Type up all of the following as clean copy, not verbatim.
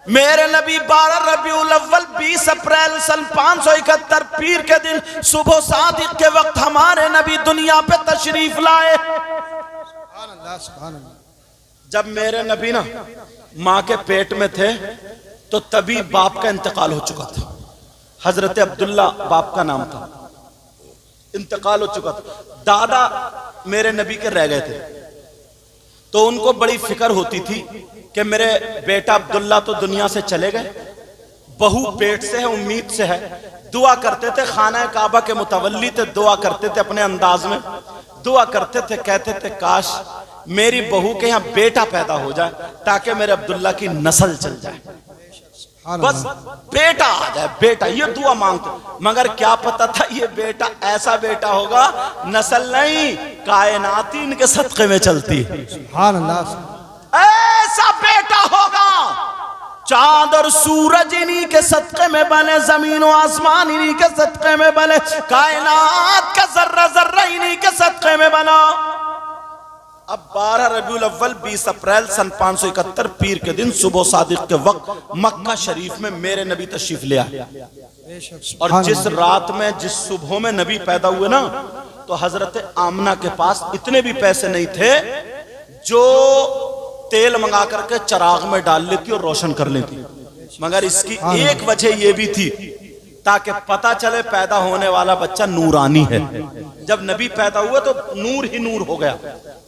मेरे नबी 12 रबीउल अव्वल 20 अप्रैल सन 571 पीर के दिन सुबह सादिक के वक्त हमारे नबी दुनिया पे तशरीफ लाए। जब मेरे नबी ना माँ के पेट में थे तो तभी बाप का इंतकाल हो चुका था। हजरत अब्दुल्ला बाप का नाम था, इंतकाल हो चुका था। दादा मेरे नबी के रह गए थे तो उनको बड़ी फिक्र होती थी कि मेरे बेटा अब्दुल्ला तो दुनिया से चले गए, बहू पेट से है, उम्मीद से है। दुआ करते थे, खाना काबा के मुतवल्ली थे, दुआ करते थे अपने अंदाज में, दुआ करते थे, कहते थे काश मेरी बहू के यहाँ बेटा पैदा हो जाए ताकि मेरे अब्दुल्ला की नस्ल चल जाए, बस बेटा आ जाए, बेटा। ये दुआ मांगते, मगर क्या पता था ये बेटा ऐसा बेटा होगा, नस्ल नहीं कायनाती इनके सदक़े में चलती है। ऐसा बेटा होगा, चांद और सूरज इन्हीं के सदक़े में बने, जमीन और आसमान इन्हीं के सदक़े में बने, कायनात का जर्रा जर्रा इन्हीं के सदक़े में बना। अब 12 रबीउल अव्वल 20 अप्रैल सन 571 पीर के दिन सुबह सादिक के वक्त मक्का शरीफ में मेरे नबी तशरीफ ले आए। और जिस रात में, जिस सुबह में नबी पैदा हुए ना, तो हजरत आमना के पास इतने भी पैसे नहीं थे जो तेल मंगा करके चिराग में डाल लेती और रोशन कर लेती, मगर इसकी एक वजह यह भी थी ताकि पता चले पैदा होने वाला बच्चा नूरानी है। जब नबी पैदा हुए तो नूर ही नूर हो गया।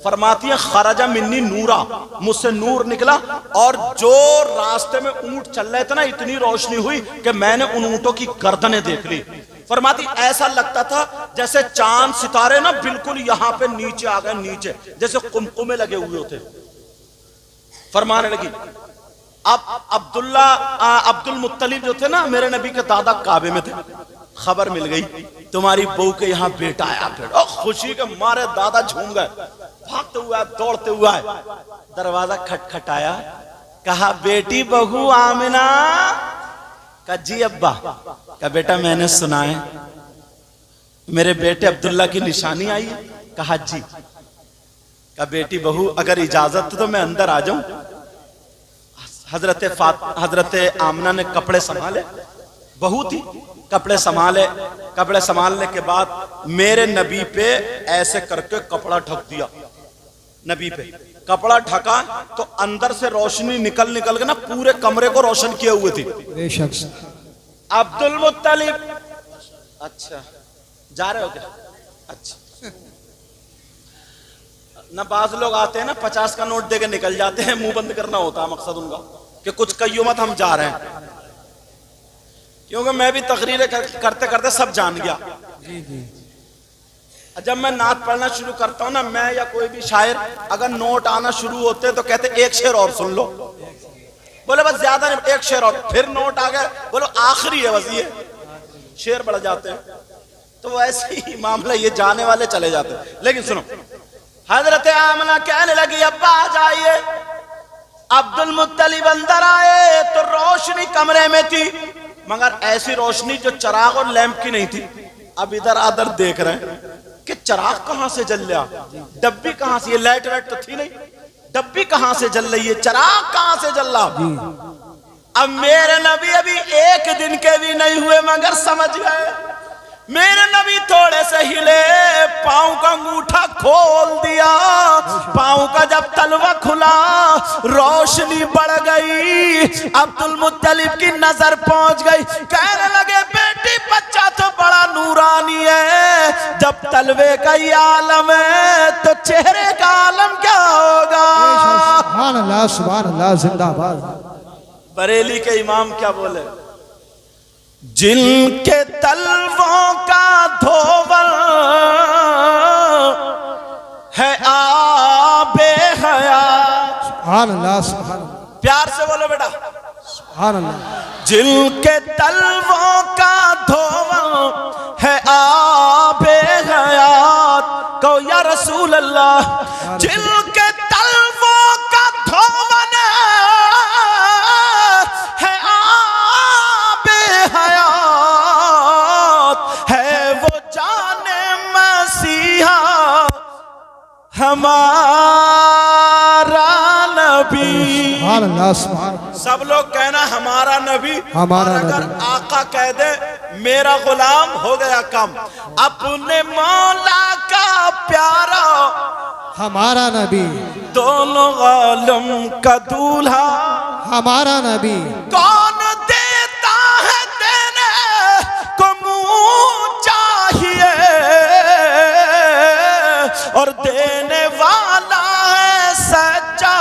फरमाती है खरजा मिन्नी नूरा, मुझसे नूर निकला, और जो रास्ते में ऊंट चल रहे थे ना, इतनी रोशनी हुई कि मैंने उन ऊंटों की गर्दनें देख ली। फरमाती ऐसा लगता था जैसे चांद सितारे ना बिल्कुल यहाँ पे नीचे आ गए, नीचे जैसे कुमकुमे लगे हुए होते। फरमाने लगी, अब अब्दुल्ला अब्दुल मुत्तलिब जो थे ना मेरे नबी के दादा, काबे में थे, खबर मिल गई तुम्हारी बहू के यहाँ बेटा आया। और खुशी के मारे दादा झूम गए, भागते हुए दौड़ते हुए आए, दरवाजा खटखटाया, कहा बेटी बहू आमिना। कहा जी अब्बा। कहा बेटा मैंने सुना है मेरे बेटे अब्दुल्ला की निशानी आई है। कहा जी। कहा बेटी बहू अगर इजाजत तो मैं अंदर आ जाऊं। हजरत आमना ने कपड़े संभाले, बहू थी, कपड़े संभाले। कपड़े संभालने के बाद मेरे नबी पे ऐसे करके कपड़ा ढक दिया। नबी पे कपड़ा ढका तो अंदर से रोशनी निकल निकल के ना पूरे कमरे को रोशन किए हुए थी। अब्दुल मुत्तलिब, अच्छा जा रहे हो क्या? अच्छा ना, बाज लोग आते हैं ना 50 का नोट देके निकल जाते हैं, मुंह बंद करना होता है मकसद उनका कि कुछ कहियो मत हम जा रहे हैं, क्योंकि मैं भी तकरीरें करते करते सब जान गया। जब मैं नात पढ़ना शुरू करता हूँ ना, मैं या कोई भी शायर अगर नोट आना शुरू होते हैं तो कहते एक शेर और सुन लो, बोले बस ज्यादा नहीं, एक शेर और, फिर नोट आ गया, बोलो आखिरी है बस, ये शेर बढ़ जाते हैं। तो वैसे ही मामला, ये जाने वाले चले जाते हैं। लेकिन सुनो, हजरत आमना कहने लगी अब्बा आ जाइए। अब्दुल मुत्तलिब अंदर आए तो रोशनी कमरे में थी, मगर ऐसी रोशनी जो चिराग और लैंप की नहीं थी। अब इधर आदर देख रहे हैं कि चिराग कहां से जल रहा, डब्बी कहां से, ये लाइट वाइट तो थी नहीं, डब्बी कहां से जल रही है, चिराग कहां से जल रहा। अब मेरे नबी अभी एक दिन के भी नहीं हुए मगर समझ गए। मेरे नबी थोड़े से हिले, पांव का अंगूठा खोल दिया, पांव का जब तलवा खुला रोशनी बढ़ गई। अब्दुल मुत्तलिब की नजर पहुंच गई, कहने लगे बेटी बच्चा तो बड़ा नूरानी है, जब तलवे का ये आलम है तो चेहरे का आलम क्या होगा। सुभान अल्लाह, सुभान अल्लाह, जिंदाबाद। बरेली के इमाम क्या बोले, जिनके तलवों का धोवल है आबे हयात। सुभान अल्लाह, सुभान अल्लाह, प्यार से बोलो बेटा, सुभान अल्लाह। जिनके तलवों का धोवल है आबे हयात, कहो या रसूल अल्लाह। जिनके तलवों का धोवल है आबे हयात, है वो जाने मसीहा हमारा नबी। सुभान अल्लाह, सुभान सब लोग कहना हमारा नबी, हमारा और अगर नबी। आका कह दे मेरा गुलाम, हो गया कम। अपने मौला का प्यारा, हमारा नबी, दोनों आलम का दूल्हा, हमारा नबी। कौन देता है देने को मुंह चाहिए, और देने वाला है सच्चा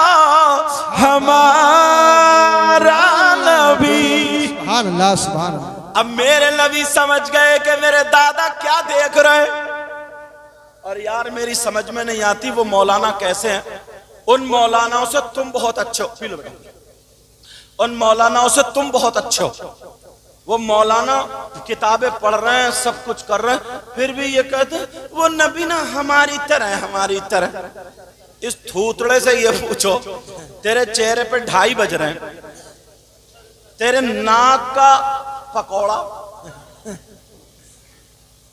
हमारा नबी। सुभान अल्लाह, सुभान अल्लाह। अब मेरे नबी समझ गए कि मेरे दादा क्या देख रहे हैं। और यार मेरी समझ में नहीं आती वो मौलाना कैसे हैं। उन मौलानाओं से तुम बहुत अच्छे हो, पी लो बेटा। उन मौलानाओं से तुम बहुत अच्छे हो। वो मौलाना किताबें पढ़ रहे हैं, सब कुछ कर रहे हैं, फिर भी ये कहते वो नबी ना हमारी तरह है, हमारी तरह। इस थूथड़े से ये पूछो, तेरे चेहरे पे 2:30 बज रहे हैं, तेरे नाक का पकौड़ा,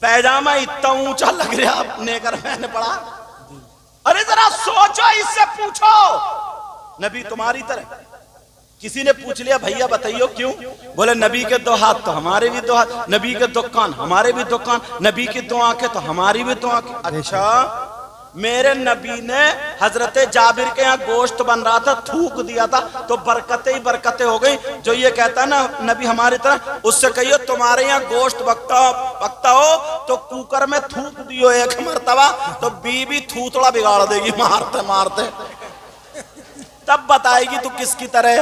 पैजामा इतना ऊंचा लग रहा, नेकर मैंने पढ़ा। अरे जरा सोचो, इससे पूछो नबी तुम्हारी तरह। किसी ने पूछ लिया भैया बताइयो क्यों, बोले नबी के 2 हाथ तो हमारे भी 2 हाथ, नबी के 2 कान हमारे भी 2 कान, नबी की 2 आंखें तो हमारी भी 2 आंखें। अच्छा, मेरे नबी ने हजरत जाबिर के यहाँ गोश्त बन रहा था, थूक दिया था, तो बरकतें ही बरकतें हो गई। जो ये कहता है ना नबी हमारी तरह, उससे कहियो तुम्हारे यहाँ गोश्त पकता हो तो कुकर में थूक दियो 1 मरतबा, तो बीबी थूथड़ा बिगाड़ देगी मारते मारते, तब बताएगी तू किसकी तरह।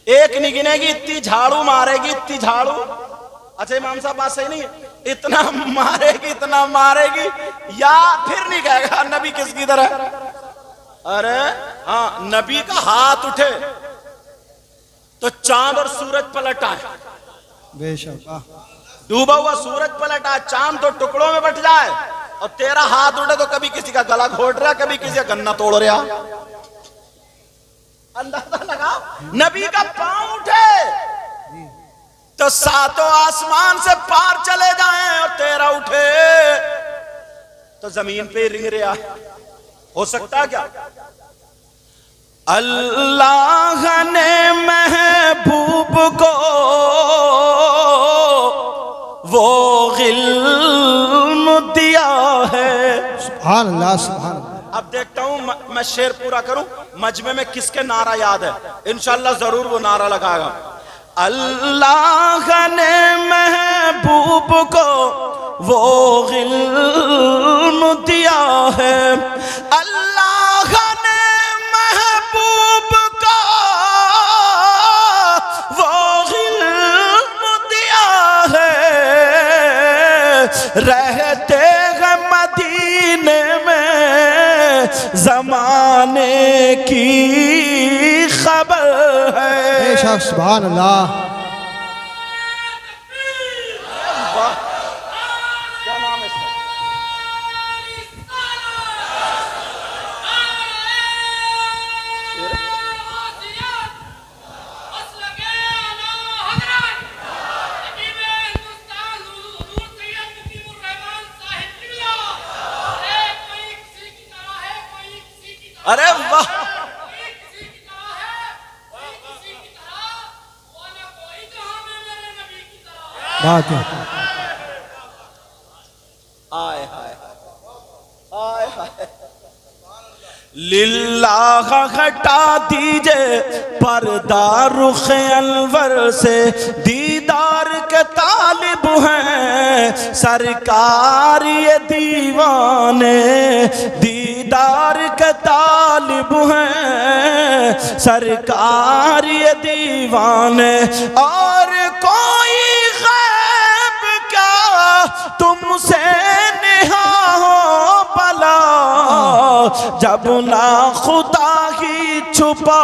एक नहीं गिनेगी, इतनी झाड़ू मारेगी, इतनी झाड़ू। अच्छा इमाम साहब बात सही नहीं है, इतना मारेगी, इतना मारेगी, या फिर नहीं कहेगा नबी किसकी तरह। अरे हाँ, नबी का हाथ उठे तो चांद और सूरज पलट आए। बेशक, डूबा हुआ सूरज पलट आए, चांद तो टुकड़ों में बट जाए, और तेरा हाथ उठे तो कभी किसी का गला घोट रहा, कभी किसी का गन्ना तोड़ रहा। अंदाजा लगा, नबी का पांव उठे तो 7 आसमान से पार चले जाएं, और तेरा उठे तो जमीन पे रिंग रहा। हो सकता क्या? अल्लाह ने महबूब को वो इल्म दिया है। सुभान अल्लाह, सुभान अल्लाह। अब देखता हूं मैं शेर पूरा करूं, मजमे में किसके नारा याद है, इंशाल्लाह जरूर वो नारा लगाएगा। अल्लाह ने महबूब को वो इल्म दिया है, अल्लाह ने महबूब को वो इल्म दिया है। रहते हैं मदीने में जमाने की खबर है। बेशक, सुभान अल्लाह। क्या नाम है इसका? अरे वाह, बात है। आए हाय आए हाय, लिल्लाह हटा दीजिए पर्दा रुख अनवर से, दीदार के तालिब हैं सरकार ये दीवाने, दीदार के तालिब हैं सरकार ये दीवाने। और कोई गैब क्या तुमसे नेहा हो भला, जब ना खुदा ही छुपा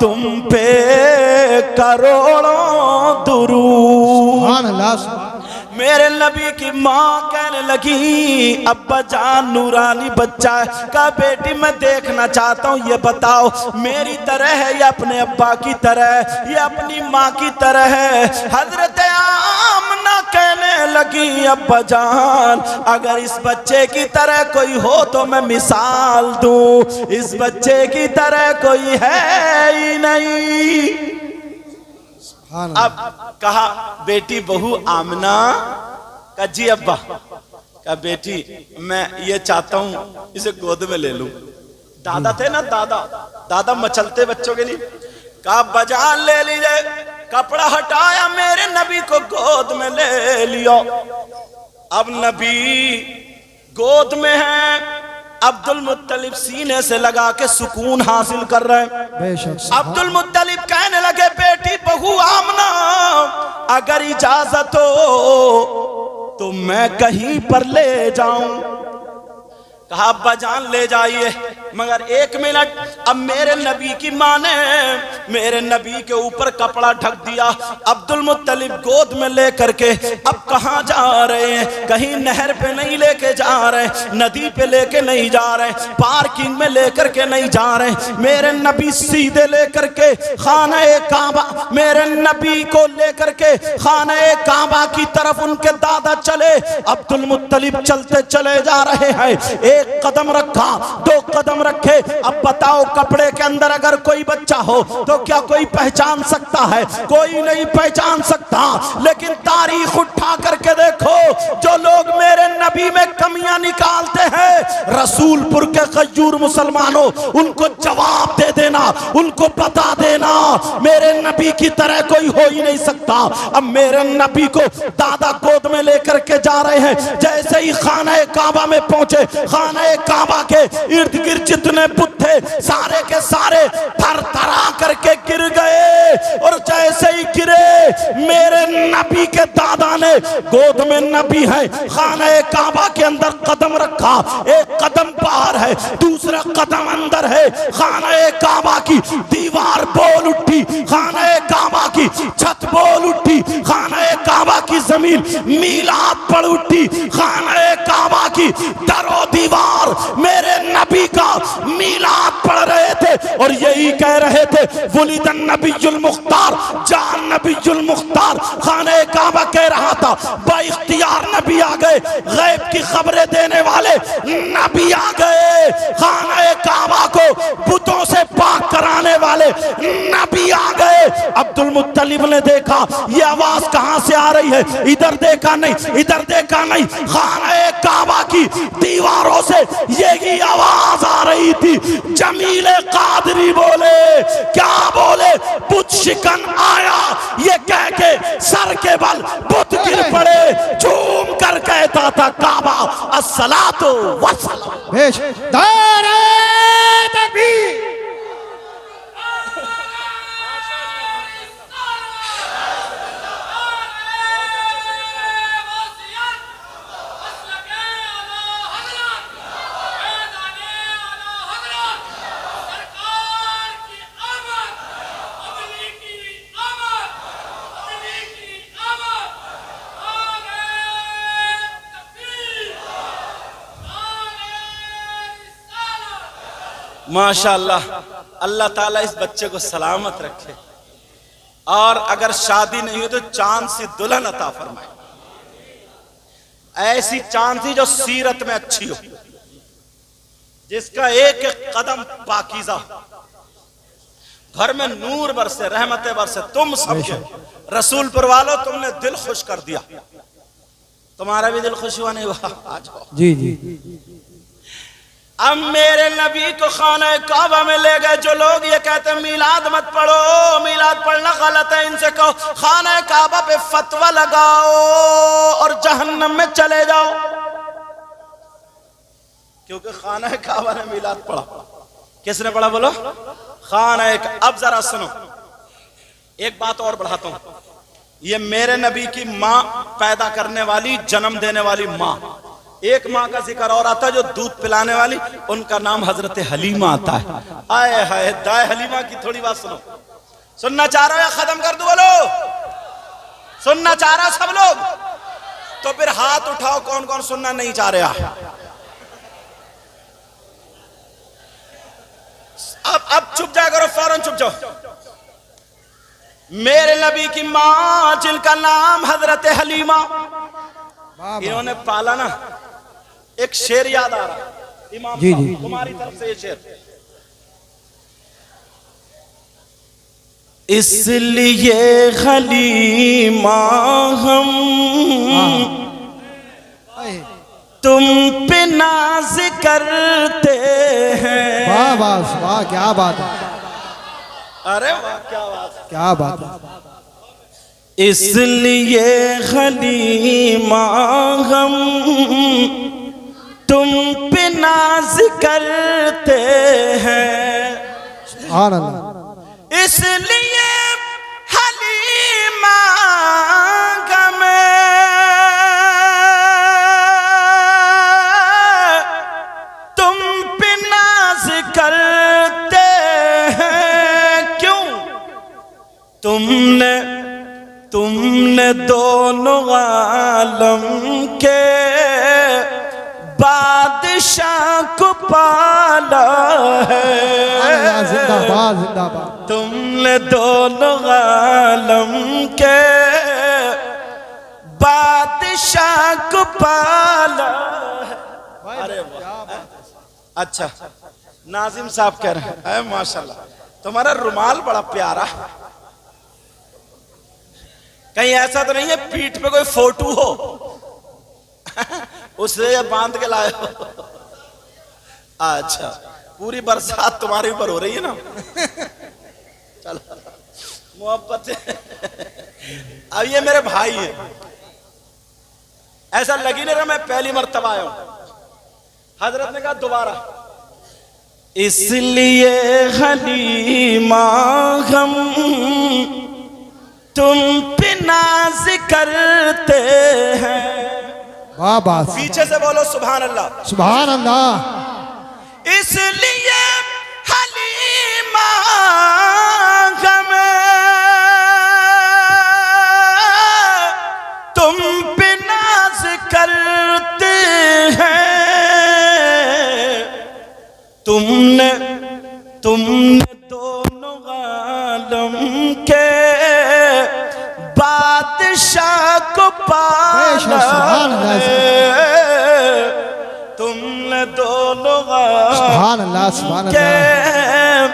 तुम पे करोड़ों दुरूद। सुभान अल्लाह, सुभान। मेरे नबी की माँ कहने लगी अब्बा जान नूरानी बच्चा है, कहा बेटी मैं देखना चाहता हूँ, ये बताओ मेरी तरह है या अपने अब्बा की तरह है या अपनी माँ की तरह है। हजरत आमना कहने लगी अब्बा जान, अगर इस बच्चे की तरह कोई हो तो मैं मिसाल दूं, इस बच्चे की तरह कोई है ही नहीं। अब कहा बेटी बहू आमना का जी अब्बा का बेटी मैं ये चाहता हूं इसे गोद में ले लूं। दादा थे ना, दादा मचलते बच्चों के लिए। कहा बजान ले लीजिए, कपड़ा हटाया, मेरे नबी को गोद में ले लियो। अब नबी गोद में है, अब्दुल मुत्तलिब सीने से लगा के सुकून हासिल कर रहे हैं। अब्दुल मुत्तलिब कहने लगे बेटी बहू आमना अगर इजाजत हो तो मैं कहीं पर ले जाऊं। कहा अब्बा जान ले जाइए, मगर 1 मिनट। अब मेरे नबी की माँ ने मेरे नबी के ऊपर कपड़ा ढक दिया। अब्दुल मुत्तलिब गोद में लेकर के अब कहाँ जा रहे हैं? कहीं नहर पे नहीं लेके जा रहे, नदी पे लेके नहीं जा रहे, पार्किंग में लेकर के नहीं जा रहे। मेरे नबी सीधे लेकर के खाने काबा, मेरे नबी को लेकर के खाने काबा की तरफ उनके दादा चले। अब्दुल मुत्तलिब चलते चले जा रहे हैं। 1 कदम रखा, 2 कदम रखे। अब बताओ कपड़े के अंदर अगर कोई बच्चा हो तो क्या कोई पहचान सकता है? कोई नहीं पहचान सकता। लेकिन तारीख उठा करके देखो, जो लोग मेरे नबी में कमियां निकालते हैं, रसूलपुर के गयूर मुसलमानों, उनको जवाब दे देना, उनको बता देना मेरे नबी की तरह कोई हो ही नहीं सकता। अब मेरे नबी को दादा गोद में लेकर के जा रहे हैं। जैसे ही खाना काबा में पहुंचे, खाना काबा के इर्द गिर्द जितने बुत थे सारे के सारे थरथरा करके गिर गए। और जैसे ही गिरे, मेरे नबी के दादा ने गोद में नबी है, खाना काबा के अंदर कदम रखा। 1 कदम बाहर है, दूसरा कदम अंदर है। खाना काबा की दीवार बोल उठी, खाना काबा की छत बोल उठी, खाना काबा की जमीन मीलाद पड़ उठी। खाना काबा की दरो दीवार मेरे नबी का मीलाद पढ़ रहे थे और यही कह रहे थे वुलिदन नबीयुल मुख्तार, जान नबीयुल मुख्तार। खाने काबा कह रहा था बाइख्तियार नबी आ गए, गैब की खबरें देने वाले नबी आ गए। खाने काबा को बुतों से पाक कराने वाले नबी आ गए। अब्दुल मुत्तलिब ने देखा ये आवाज कहां से आ रही है, इधर देखा नहीं, इधर देखा नहीं। खाने काबा की दीवारों से यही आवाज आ रही थी। जमीले कादरी बोले, क्या बोले? बुत शिकन आया, ये कह के सर के बल बुत गिर पड़े। झूम कर कहता था काबा अस्सलातु वस्सलाम। नारे तकबीर। माशाअल्लाह, अल्लाह ताला इस बच्चे को सलामत रखे और अगर शादी नहीं हो तो चांद सी दुल्हन अता फरमाए। ऐसी चांद सी जो सीरत में अच्छी हो, जिसका एक एक कदम पाकीज़ा, घर में नूर बरसे, रहमतें बरसे। तुम सबके रसूलपुर वालों, तुमने दिल खुश कर दिया। तुम्हारा भी दिल खुश हुआ नहीं हुआ? आ जाओ। जी जी। अब मेरे नबी को खाना काबा में ले गए। जो लोग ये कहते हैं मीलाद मत पढ़ो, मीलाद पढ़ना गलत है, इनसे कहो खाना काबा पे फतवा लगाओ और जहन्नम में चले जाओ, क्योंकि खाना काबा ने मीलाद पढ़ा। किसने पढ़ा बोलो? खाना। अब जरा सुनो, एक बात और बढ़ाता हूं। ये मेरे नबी की माँ पैदा करने वाली, जन्म देने वाली माँ, एक माँ का जिक्र और आता है जो दूध पिलाने वाली, उनका नाम हजरत हलीमा आता है। आए हाय, दाए हलीमा की थोड़ी बात सुनो। सुनना चाह रहे हो या खत्म कर दूं? बोलो, सुनना चाह रहा सब लोग? तो फिर हाथ उठाओ कौन कौन सुनना नहीं चाह रहा। अब चुप जाया करो, फौरन चुप जाओ। मेरे नबी की माँ जिनका नाम हजरत हलीमा, इन्होंने पाला ना। एक शेर याद आ रहा इमाम जी, साहब, जी। तुम्हारी तरफ से ये शेर। इसलिए हलीमा हम तुम पे नाज करते हैं। वाह वाह वाह, क्या बात है, अरे वाह, क्या बात है। क्या बात है। इसलिए हलीमा हम तुम पे नाज करते हैं। सुभान अल्लाह। इसलिए हलीमा गमे तुम पे नाज करते हैं। क्यों? तुमने दोनों आलम के बादशाह को पाला है। जिंदाबाद जिंदाबाद। तुमने दोनों आलम के बादशाह को पाला है। अरे वाह, अच्छा नाजिम साहब कह रहे हैं माशाल्लाह तुम्हारा रुमाल बड़ा प्यारा। कहीं ऐसा तो नहीं है पीठ पे कोई फोटो हो उसे बांध के लाए हो? अच्छा, पूरी बरसात तुम्हारे ऊपर हो रही है ना। चलो मोहब्बत से। अब ये मेरे भाई है, ऐसा लगी नहीं रहा मैं पहली मर्तबा आया हूं। हजरत ने कहा दोबारा, इसलिए हलीमा हम तुम पे नाज करते हैं। वाह वाह, पीछे से बोलो सुभान अल्लाह। सुभान अल्लाह। इसलिए हलीमा हम तुम पे नाज करते हैं। तुमने दोनों आलम के बादशाह को पाला है। तुमने दोनों सुभान अल्लाह, सुभान के अल्लाह।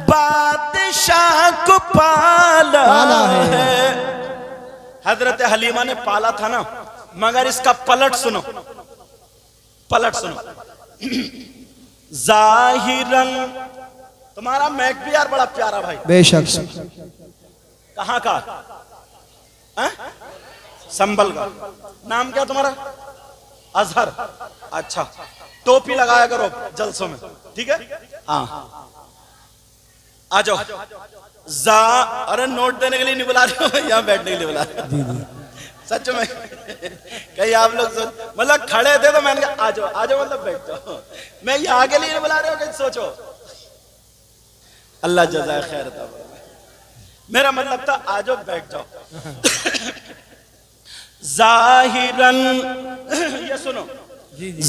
बादशाह को पाला है। हजरत हलीमा ने पाला था ना, मगर इसका पलट सुनो, पलट सुनो। जाहिरन तुम्हारा मैक भी यार बड़ा प्यारा भाई, बेशक। कहाँ का? संभल का। नाम क्या तुम्हारा? अजहर। अच्छा, टोपी लगाया करो जलसों में, ठीक है? हाँ, आ जाओ। अरे नोट देने के लिए नहीं बुला रहे हो, यहाँ बैठने के लिए बुला रहे हो। सच में कहीं आप लोग मतलब खड़े थे तो मैंने कहा आ जाओ आ जाओ, मतलब बैठ जाओ। मैं यहाँ के लिए नहीं बुला रहे हो, कहीं सोचो। अल्लाह जज़ाए खैर था, मेरा मतलब था आ जाओ बैठ जाओ। जाहिरन ये सुनो,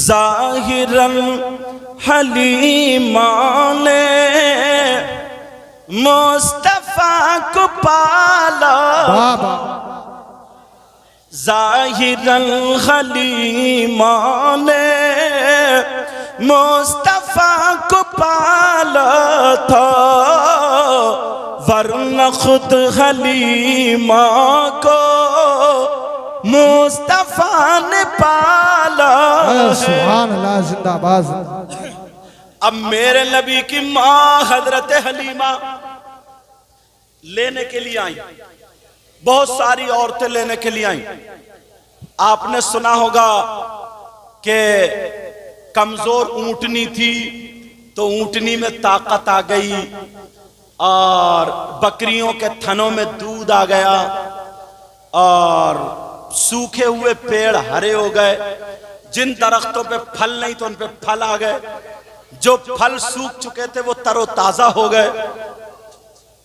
जाहिरन हलीमा ने मुस्तफा को पाला। जाहिरन हलीमा ने मुस्तफा को पाला था, वरना खुद हलीमा को मुस्तफा ने पाला। सुभान अल्लाह, जिंदाबाद। अब मेरे नबी की माँ हजरत हलीमा लेने के लिए आई, बहुत सारी औरतें लेने के लिए आई। आपने सुना होगा कि कमजोर ऊंटनी थी तो ऊंटनी में ताकत आ गई और बकरियों के थनों में दूध आ गया और सूखे हुए पेड़ हरे हो गए। जिन दरख्तों पे फल नहीं तो उन पे फल आ गए, जो फल सूख चुके थे वो तरोताजा हो गए।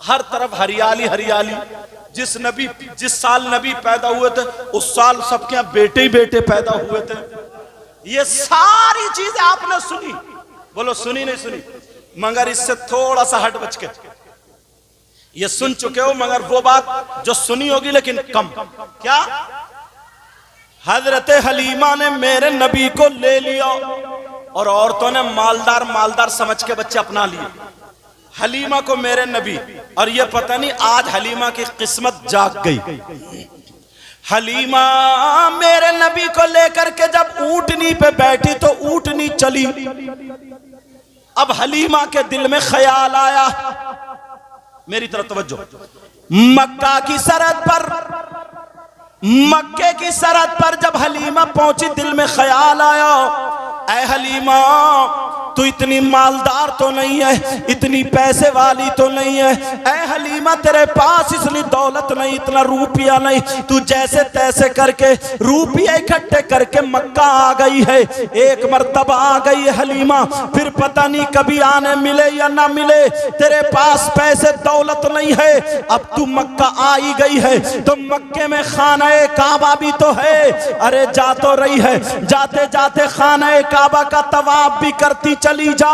हर तरफ हरियाली हरियाली। जिस साल नबी पैदा हुए थे उस साल सबके यहाँ बेटे ही बेटे पैदा हुए थे। ये सारी चीजें आपने सुनी, बोलो सुनी नहीं सुनी? मगर इससे थोड़ा सा हट बच के ये सुन चुके हो, मगर वो बात जो सुनी होगी लेकिन कम। क्या? हजरत हलीमा ने मेरे नबी को ले लिया और औरतों ने मालदार मालदार समझ के बच्चे अपना लिए। हलीमा को मेरे नबी, और ये पता नहीं आज हलीमा की किस्मत जाग गई। हलीमा मेरे नबी को लेकर के जब ऊंटनी पे बैठी तो ऊंटनी चली। अब हलीमा के दिल में ख्याल आया, मेरी तरफ तवज्जो, मक्का की सरहद पर, मक्के की सरहद पर जब हलीमा पहुंची दिल में ख्याल आया, ऐ हलीमा तू इतनी मालदार तो नहीं है, इतनी पैसे वाली तो नहीं है। ऐ हलीमा तेरे पास इतनी दौलत नहीं, इतना रुपया नहीं, तू जैसे तैसे करके रुपये इकट्ठे करके मक्का आ गई है। एक मर्तबा आ गई है हलीमा, फिर पता नहीं कभी आने मिले या ना मिले, तेरे पास पैसे दौलत नहीं है। अब तू मक्का आई गई है तो मक्के में खाना काबा भी तो है। अरे जा तो रही है, जाते जाते खाना काबा का तवाफ भी करती चली जा।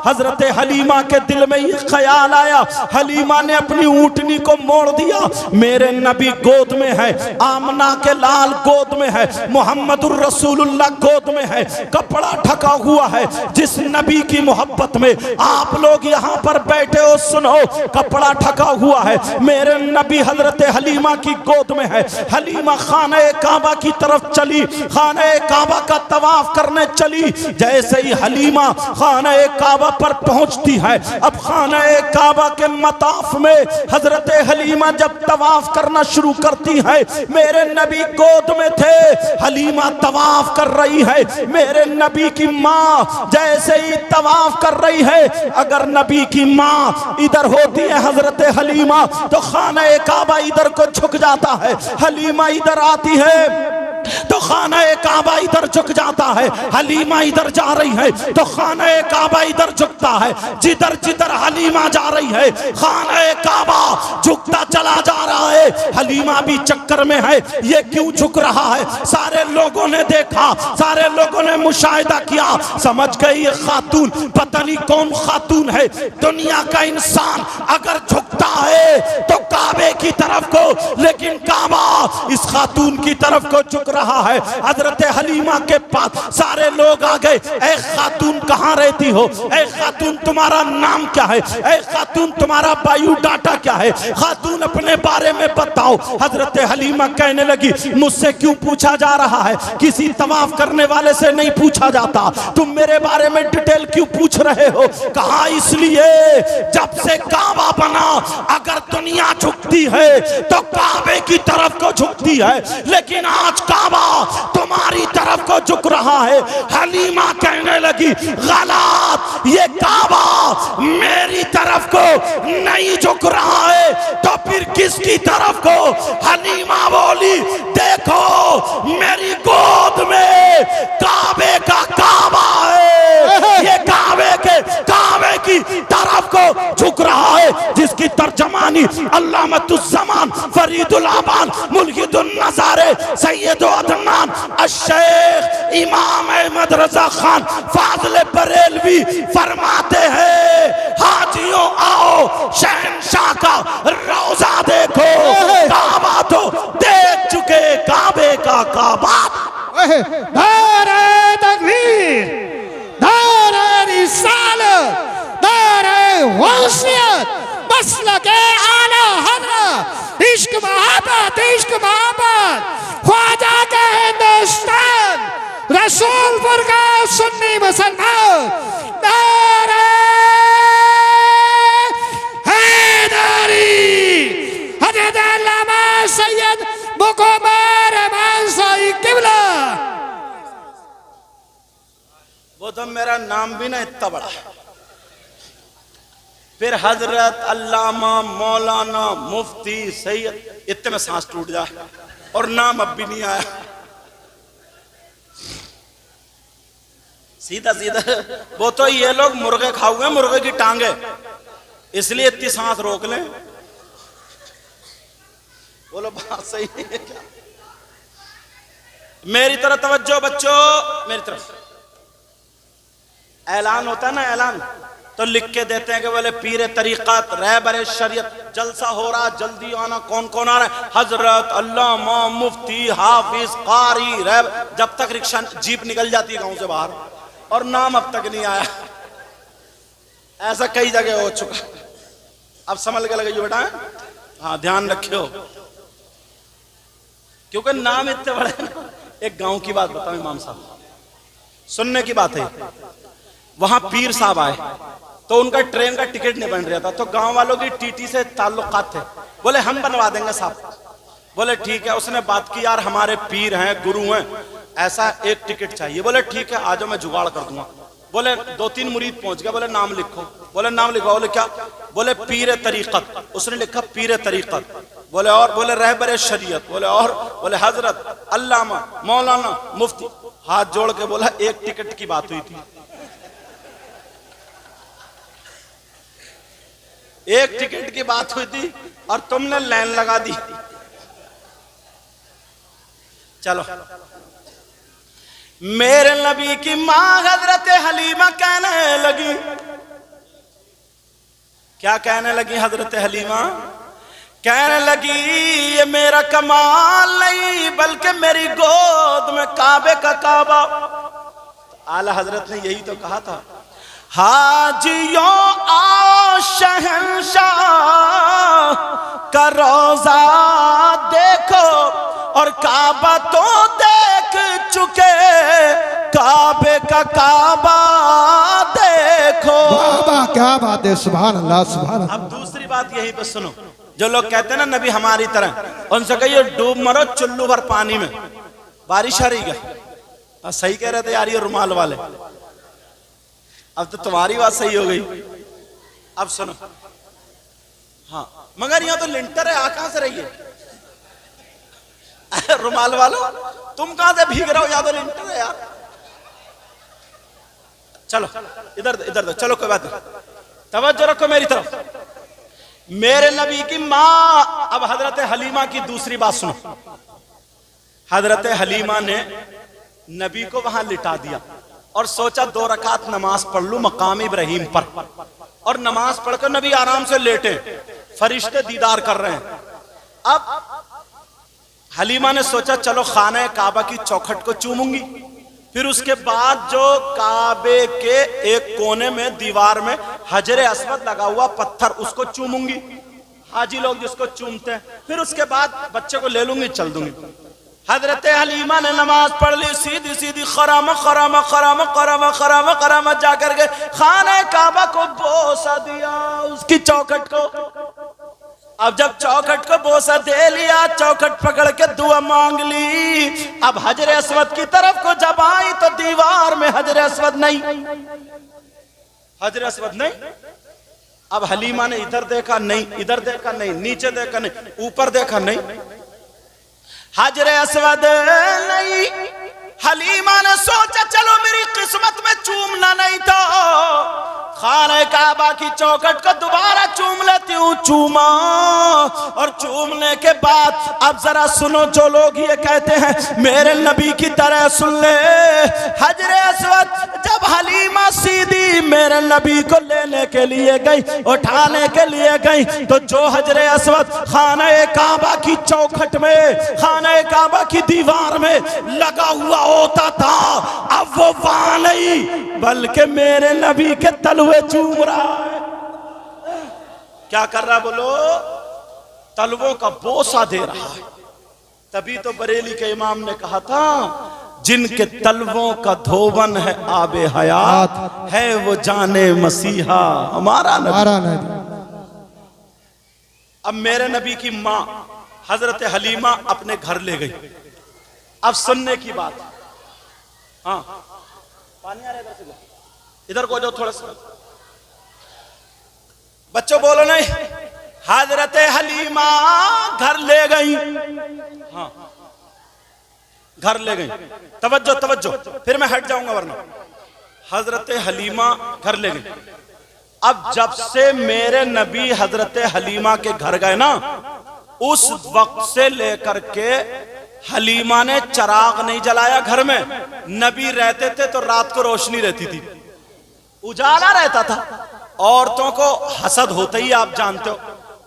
हजरत हलीमा के दिल में ये ख्याल आया, हलीमा ने अपनी ऊंटनी को मोड़ दिया। मेरे नबी गोद में है, आमना के लाल गोद में है, मुहम्मदुर रसूलुल्लाह गोद में है, कपड़ा ढका हुआ है। जिस नबी की मोहब्बत में आप लोग यहाँ पर बैठे हो, सुनो, कपड़ा ढका हुआ है। मेरे नबी हजरत हलीमा की गोद में है। हलीमा खाना काबा की तरफ चली, खाना काबा का तवाफ करने चली। जैसे ही हलीमा खाना काबा पर पहुंचती है, अब खाना काबा के मताफ में हजरत हलीमा जब तवाफ करना शुरू करती है, मेरे नबी गोद में थे, हलीमा तवाफ कर रही है। मेरे नबी की माँ जैसे ही तवाफ कर रही है, अगर नबी की माँ इधर होती है हजरत हलीमा तो खाना काबा इधर को झुक जाता है, हलीमा इधर आती है तो खाना काबा इधर झुक जाता है। हलीमा इधर जा रही है तो खाना काबा इधर झुकता है। जिधर जिधर हलीमा जा रही है खाना काबा झुकता चला जा रहा है। हलीमा भी चक्कर में है, ये क्यों झुक रहा है। सारे लोगों ने देखा, सारे लोगों ने मुशाहिदा किया, समझ गए ये खातून पता नहीं कौन खातून है। दुनिया का इंसान अगर झुकता है तो काबे की तरफ को, लेकिन काबा इस खातून की तरफ को झुक रहा है। हजरत हलीमा के पास सारे लोग आ गए, ऐ खातून कहाँ रहती हो, ऐ खातून तुम्हारा नाम क्या है, ऐ खातून तुम्हारा बायोडाटा क्या है, खातून अपने बारे में बताओ। हजरत हलीमा कहने लगी, मुझसे क्यों पूछा जा रहा है, किसी तवाफ करने वाले से नहीं पूछा जाता, तुम मेरे बारे में डिटेल क्यों पूछ रहे हो। कहा इसलिए जब से काबा बना अगर दुनिया झुकती है तो काबे की तरफ को झुकती है, लेकिन आज काबा तुम्हारी तरफ को झुक रहा है। हलीमा कहने लगी, गलत, ये काबा मेरी तरफ को नहीं झुक रहा है तो फिर किसकी तरफ को। हलीमा बोली, देखो मेरी गोद में काबे का काबा है, ये काबे की तरफ को झुक रहा है, जिसकी तर्जमानी अल्लामतुज़्ज़मान फरीदुल आबान मुल्हिदुन नज़ारे सैयद अदनान अश-शेख इमाम अहमद रजा खान फाज़िल बरेलवी फरमाते हैं, हाजियों आओ शहंशाह का रोजा देखो, काबा तो देख चुके काबे का काबा। नारे तकबीर, नारे रिसालत, नारे वसीयत, मसलके आला हज़रत, इश्क मोहब्बत, इश्क मोहब्बत, ख्वाजा के हिंदुस्तान, रसूलपुर का सुन्नी मुसलमान, नारे हैदरी, हज़रत अल्लामा सैयद मुक़म्मल रहमान किबला। वो तो मेरा नाम भी ना इतना बड़ा, फिर हजरत अल्लामा मौलाना मुफ्ती सैयद, इतने में सांस टूट जाए और नाम अब भी नहीं आया। सीधा सीधा वो तो ये लोग मुर्गे खाए हुए, मुर्गे की टांगे, इसलिए इतनी सांस रोक लें। बोलो बात सही है क्या। मेरी तरफ तवज्जो बच्चों, मेरी तरफ। ऐलान होता है ना, ऐलान तो लिख के देते हैं कि बोले पीर तरीक़त रहबर शरीयत जलसा हो रहा, जल्दी आना, कौन कौन आ रहा है? हजरत, अल्लामा, मुफ्ती, हाफिज, कारी, रैब। जब तक रिक्शा जीप निकल जाती है गांव से बाहर और नाम अब तक नहीं आया। ऐसा कई जगह हो चुका। अब समझ के लगे बेटा, हाँ ध्यान रखियो, क्योंकि नाम इतने बड़े ना। एक गांव की बात बताओ इमाम साहब, सुनने की बात है। वहां पीर साहब आए तो उनका ट्रेन का टिकट नहीं बन रहा था, तो गांव वालों की टीटी से ताल्लुकात थे। बोले हम बनवा देंगे साहब। बोले ठीक है। उसने बात की, यार हमारे पीर हैं, गुरु हैं, ऐसा एक टिकट चाहिए। बोले ठीक है, आ जाओ, मैं जुगाड़ कर दूंगा। बोले 2-3 मुरीद पहुंच गए। बोले नाम लिखो। बोले नाम लिखो। बोले क्या? बोले पीर तरीकत। उसने लिखा पीर तरीकत। बोले और? बोले रहबर शरीयत। बोले और? बोले हजरत, अल्लामा, मौलाना, मुफ्ती। हाथ जोड़ के बोला एक टिकट की बात हुई थी, एक टिकट की बात हुई थी और तुमने लाइन लगा दी। चलो, मेरे नबी की मां हजरत हलीमा कहने लगी, क्या कहने लगी हजरत हलीमा? कहने लगी ये मेरा कमाल नहीं बल्कि मेरी गोद में काबे का काबा। आला हजरत ने यही तो कहा था, हाजियों आओ शहंशाह का रोजा देखो और काबा तो देख चुके, काबे का काबा देखो। बाबा क्या बात है, सुभान अल्लाह, सुभान अल्लाह। अब दूसरी बात यहीं पे सुनो, जो लोग कहते हैं ना नबी हमारी तरह, उनसे कहिए डूब मरो चुल्लू भर पानी में। बारिश आ रही क्या? सही कह रहे थे यार ये रुमाल वाले। अब तो तुम्हारी बात सही हो गई। अब सुनो, हाँ मगर यहाँ तो लिंटर है, आ कहां से रही है? रुमाल वालों तुम कहां से भीग रहे हो? यहाँ तो लिंटर है यार। चलो इधर इधर, चलो कोई बात नहीं, तवज्जो रखो मेरी तरफ। मेरे नबी की मां, अब हजरत हलीमा की दूसरी बात सुनो। हजरत हलीमा ने नबी को वहां लिटा दिया और सोचा 2 रकात नमाज पढ़ लूं मकाम इब्राहिम पर। और नमाज पढ़कर नबी आराम से लेटे, फरिश्ते दीदार कर रहे हैं। अब हलीमा ने सोचा चलो खाना काबा की चौखट को चूमूंगी, फिर उसके बाद जो काबे के एक कोने में दीवार में हजरे अस्वद लगा हुआ पत्थर, उसको चूमूंगी, हाजी लोग जिसको चूमते हैं, फिर उसके बाद बच्चे को ले लूंगी, चल दूंगी। हजरत हलीमा ने नमाज पढ़ ली, सीधी सीधी खरामा खरामा खरामा खरामा खरामा खरामा जाकर के खाने काबा को बोसा दिया, उसकी चौखट को। अब जब चौखट को बोसा दे लिया, चौखट पकड़ के दुआ मांग ली। अब हजरे अस्वद की तरफ को जब आई तो दीवार में हजरे अस्वद नहीं, हजरे अस्वद नहीं। अब हलीमा ने इधर देखा नहीं, इधर देखा नहीं, नीचे देखा नहीं, ऊपर देखा नहीं, हजरे अस्वद नहीं। हलीमा ने सोचा चलो मेरी किस्मत में चूमना नहीं तो खाने काबा की चौखट को दोबारा चूम लेती हूँ। चूमा, और चूमने के बाद अब जरा सुनो, जो लोग ये कहते हैं मेरे नबी की तरह सुन ले। हजरे अस्वद जब हलीमा सीधी मेरे नबी को लेने के लिए गई, उठाने के लिए गई, तो जो हजरे अस्वद खाने काबा की चौखट में, खाने काबा की दीवार में लगा हुआ होता था, अब वो वहां नहीं बल्कि मेरे नबी के तलवे चूम रहा है। क्या कर रहा बोलो? तलवों का बोसा दे रहा है। तभी तो बरेली के इमाम ने कहा था जिनके तलवों का धोवन है आबे हयात, है वो जाने मसीहा हमारा नबी। अब मेरे नबी की मां हजरत हलीमा अपने घर ले गई। अब सुनने की बात, हाँ पानी आ रहा है इधर से, इधर को जाओ थोड़ा सा, बच्चों बोलो नहीं। हजरत हलीमा घर ले गई, हाँ घर ले गई, तवज्जो तवज्जो, फिर मैं हट जाऊंगा वरना। हजरत हलीमा घर ले गई। अब जब से मेरे नबी हजरत हलीमा के घर गए ना, उस वक्त से लेकर के हलीमा ने चिराग नहीं जलाया घर में। नबी रहते थे तो रात को रोशनी रहती थी, उजाला रहता था। औरतों को हसद होता ही आप जानते हो,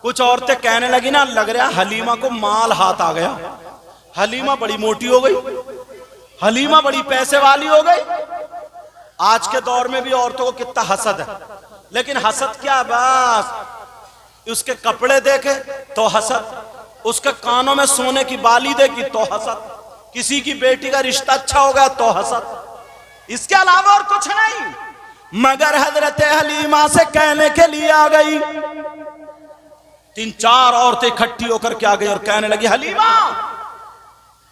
कुछ औरतें कहने लगी ना, लग रहा हलीमा को माल हाथ आ गया, हलीमा बड़ी मोटी हो गई, हलीमा बड़ी पैसे वाली हो गई। आज के दौर में भी औरतों को कितना हसद है, लेकिन हसद क्या, बस उसके कपड़े देखे तो हसद, उसके कानों में सोने की बाली देखी तो हसद, किसी की बेटी का रिश्ता अच्छा होगा तो हसद, इसके अलावा और कुछ नहीं। मगर हजरत हलीमा से कहने के लिए आ गई, 3-4 औरतें इकट्ठी होकर के आ गई और कहने लगी, हलीमा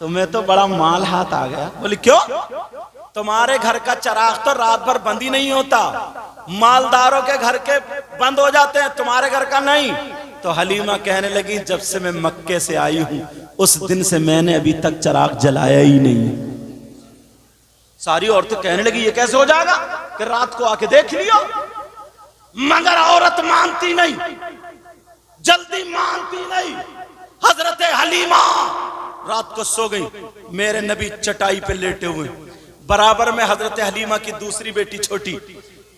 तुम्हें तो बड़ा माल हाथ आ गया। बोली क्यों? तुम्हारे घर का चिराग तो रात भर बंद ही नहीं होता, मालदारों के घर के बंद हो जाते हैं, तुम्हारे घर का नहीं। तो हलीमा कहने लगी, जब से मैं मक्के से आई हूं उस दिन से मैंने अभी तक चिराग जलाया ही नहीं। सारी औरतें कहने लगी, ये कैसे हो जाएगा कि रात को आके देख लियो। मगर औरत मानती नहीं, जल्दी मानती नहीं। हजरत हलीमा रात को सो गई, मेरे नबी चटाई पे लेटे हुए, बराबर में हजरत हलीमा की दूसरी बेटी छोटी,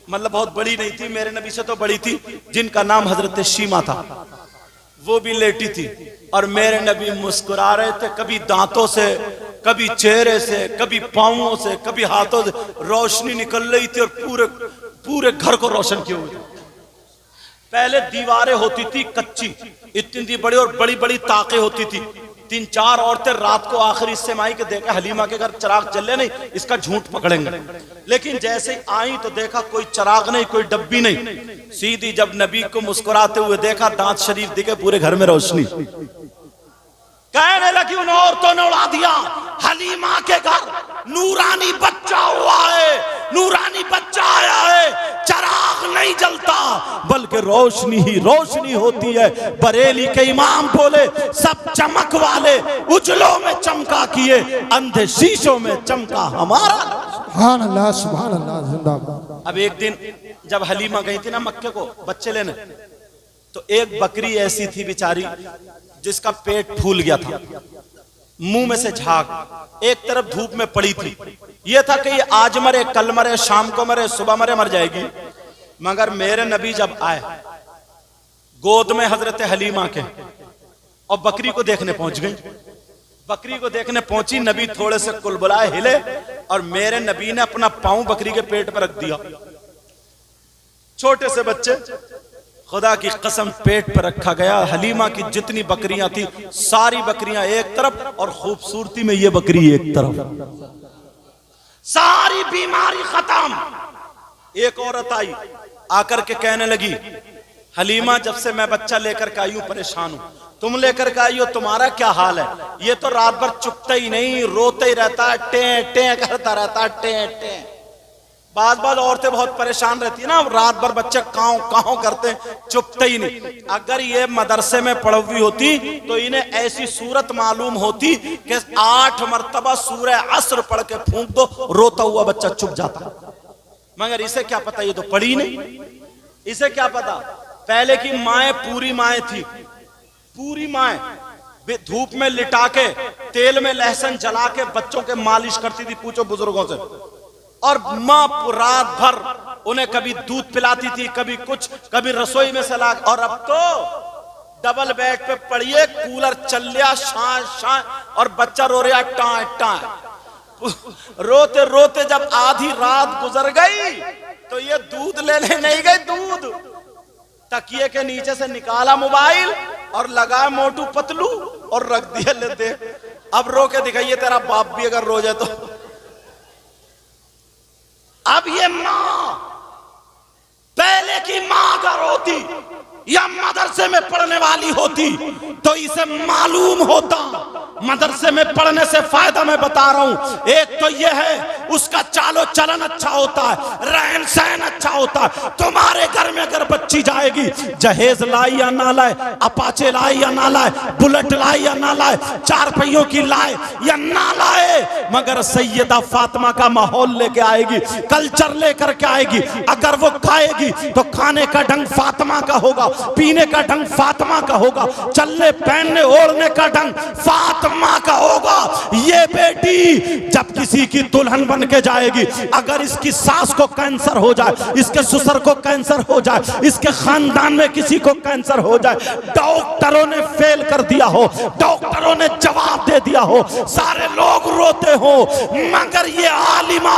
मतलब बहुत बड़ी नहीं थी, मेरे नबी से तो बड़ी थी, जिनका नाम हजरत शीमा था, वो भी लेटी थी। और मेरे नबी मुस्कुरा रहे थे, कभी दांतों से, कभी चेहरे से, कभी पांवों से, कभी हाथों से रोशनी निकल रही थी और पूरे पूरे घर को रोशन किए हुए। पहले दीवारें होती थी कच्ची, इतनी बड़ी और बड़ी बड़ी ताकें होती थी। 3-4 औरतें रात को आखिरी हिस्से में आई कि देखा हलीमा के घर चिराग जले नहीं, इसका झूठ पकड़ेंगे। लेकिन जैसे ही आई तो देखा कोई चिराग नहीं, कोई डब्बी नहीं। सीधी जब नबी को मुस्कुराते हुए देखा, दांत शरीफ दिखे, पूरे घर में रोशनी। कहने लगी, उन औरतों ने उड़ा दिया, हलीमा के घर नूरानी बच्चा हुआ है, नूरानी बच्चा आया है, चिराग नहीं जलता बल्कि रोशनी ही रोशनी होती है। बरेली के इमाम बोले, सब चमक वाले उजलों में चमका किए, अंधे शीशों में चमका हमारा। सुभान अल्लाह, सुभान अल्लाह, जिंदाबाद। अब एक दिन जब हलीमा गई थी ना मक्के को बच्चे लेने, तो एक बकरी ऐसी थी बेचारी जिसका पेट फूल गया था, मुंह में से झाग, एक तरफ धूप में पड़ी थी। यह था कि ये आज मरे, कल मरे, शाम को मरे, सुबह मरे, मर जाएगी। मगर मेरे नबी जब आए गोद में हजरत हलीमा के और बकरी को देखने पहुंच गई, बकरी को देखने पहुंची, नबी थोड़े से कुलबुलाए हिले और मेरे नबी ने अपना पांव बकरी के पेट पर रख दिया। छोटे से बच्चे, खुदा की कसम पेट पर रखा गया। हलीमा की जितनी बकरियां थी सारी बकरियां एक तरफ और खूबसूरती में ये बकरी एक तरफ, सारी बीमारी खत्म। एक औरत आई, आकर के कहने लगी, हलीमा जब से मैं बच्चा लेकर के आई हूं परेशान हूं, तुम लेकर के आई हो, तुम्हारा क्या हाल है? ये तो रात भर चुपता ही नहीं, रोते ही रहता है, टें टें करता रहता है, टें टें। बाद औरतें बहुत परेशान रहती है ना, रात भर बच्चे काँव काँव करते, चुपते ही नहीं। अगर ये मदरसे में पढ़ी हुई होती तो इन्हें ऐसी सूरत मालूम होती कि 8 मरतबा सूरह असर पढ़ के फूंक दो, रोता हुआ बच्चा चुप जाता। मगर इसे क्या पता, ये तो पढ़ी नहीं, इसे क्या पता। पहले की माएँ पूरी माएँ थी, पूरी माएँ धूप में लिटा के तेल में लहसुन जला के बच्चों के मालिश करती थी, पूछो बुजुर्गों से। और माँ रात भर उन्हें कभी दूध पिलाती थी, कभी कुछ, कभी रसोई में से ला। और अब तो डबल बेड पे पड़िए, कूलर चल लिया, शान शान, और बच्चा रो रहा टाँ टाँ। रोते रोते जब आधी रात गुजर गई तो ये दूध लेने नहीं गए, दूध तकिए के नीचे से निकाला मोबाइल और लगा मोटू पतलू और रख दिया, ले देख अब रो के दिखाइए तेरा बाप भी अगर रो जाए तो। अब ये मां, पहले की मां अगर होती या मदरसे में पढ़ने वाली होती तो इसे मालूम होता मदरसे में पढ़ने से फायदा मैं बता रहा हूं। एक तो यह है उसका चालो चलन अच्छा होता है, रहन सहन अच्छा होता है। तुम्हारे घर में अगर बच्ची जाएगी, जहेज लाई या ना लाए, अपाचे लाई या ना लाए, बुलेट लाई या ना लाए, 4 पहियों की लाए या ना लाए, मगर सैयदा फातिमा का माहौल लेके आएगी, कल्चर लेकर के आएगी। अगर वो खाएगी तो खाने का ढंग फातिमा का होगा, पीने का ढंग फातिमा का होगा, चलने पहनने ओढ़ने का ढंग फातिमा अम्मा का होगा। ये बेटी जब किसी की दुल्हन बन के जाएगी, अगर इसकी सास को कैंसर हो जाए, इसके ससुर को कैंसर हो जाए, इसके खानदान में किसी को कैंसर हो जाए, डॉक्टरों ने फेल कर दिया हो, डॉक्टरों ने जवाब दे दिया हो, सारे लोग रोते हो, मगर ये आलिमा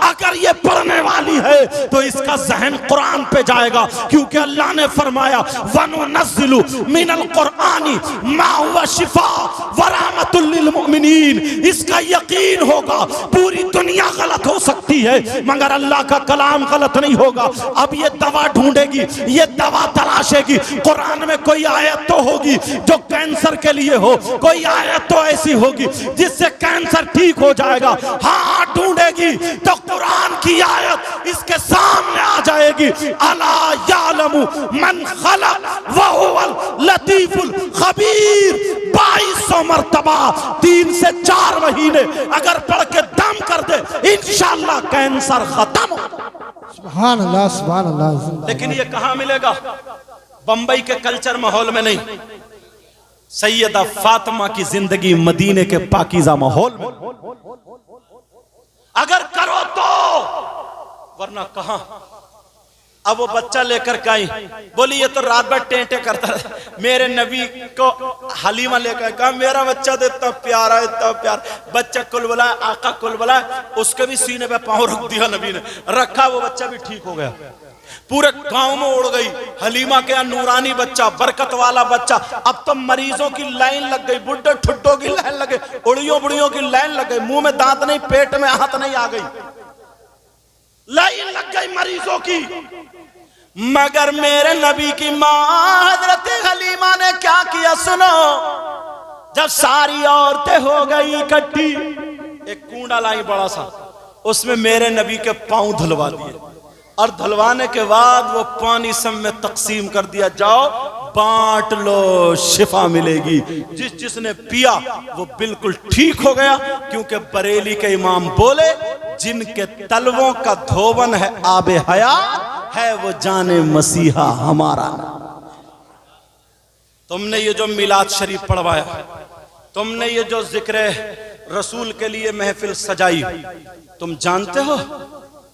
अगर ये पढ़ने वाली है तो इसका जहन कुरान पे जाएगा, क्योंकि अल्लाह ने फरमाया वनुनज़्ज़िलु मिनल कुरआनी मा हुवा शिफा व रहमतुल लिल मुमिनीन। इसका यकीन होगा, पूरी दुनिया गलत हो सकती है मगर अल्लाह का कलाम गलत नहीं होगा। अब ये दवा ढूंढेगी, ये दवा तलाशेगी, कुरान में कोई आयत तो होगी जो कैंसर के लिए हो, कोई आयत तो ऐसी होगी जिससे कैंसर ठीक हो जाएगा। हाँ ढूंढेगी तो कुरान की आयत इसके सामने आ जाएगी, अला यालमु मन खलक व हुवल लतीफुल खबीर। 2200 मरतबा 3 से 4 महीने अगर पढ़ के दम कर दे, इंशाअल्लाह कैंसर खत्म। सुभान अल्लाह सुभान अल्लाह। लेकिन ये कहां मिलेगा? बंबई के कल्चर माहौल में नहीं, सैयदा फातिमा की जिंदगी मदीने के पाकीज़ा माहौल में अगर करो तो, वरना कहां। अब वो बच्चा लेकर के आई, बोली ये तो रात भर टेंटे करता है। मेरे नबी को हलीमा लेकर कहा मेरा बच्चा तो इतना प्यारा, इतना प्यार। बच्चा कुलबला, आका कुलबला, उसके भी सीने पे पांव रख दिया नबी ने, रखा, वो बच्चा भी ठीक हो गया। पूरे गांव में उड़ गई हलीमा के यहाँ नूरानी बच्चा, बरकत वाला बच्चा। अब तो मरीजों की लाइन लग गई, बुड्ढे ठुड्डों की लाइन लग गई, उड़ियों बुड़ियों की लाइन लग गई, मुंह में दांत नहीं, पेट में हाथ नहीं, आ गई लाइन लग गई मरीजों की। मगर मेरे नबी की मां हजरत हलीमा ने क्या किया सुनो। जब सारी औरतें हो गई इकट्ठी, एक कूड़ा लाई बड़ा सा, उसमें मेरे नबी के पांव धुलवा दिए, और धुलवाने के बाद वो पानी सब में तकसीम कर दिया, जाओ बांट लो, शिफा मिलेगी। जिस जिसने पिया वो बिल्कुल ठीक हो गया, क्योंकि बरेली के इमाम बोले जिनके तलवों का धोवन है आबे हयात है, वो जाने मसीहा हमारा। तुमने ये जो मिलाद शरीफ पढ़वाया, तुमने ये जो जिक्र रसूल के लिए महफिल सजाई, तुम जानते हो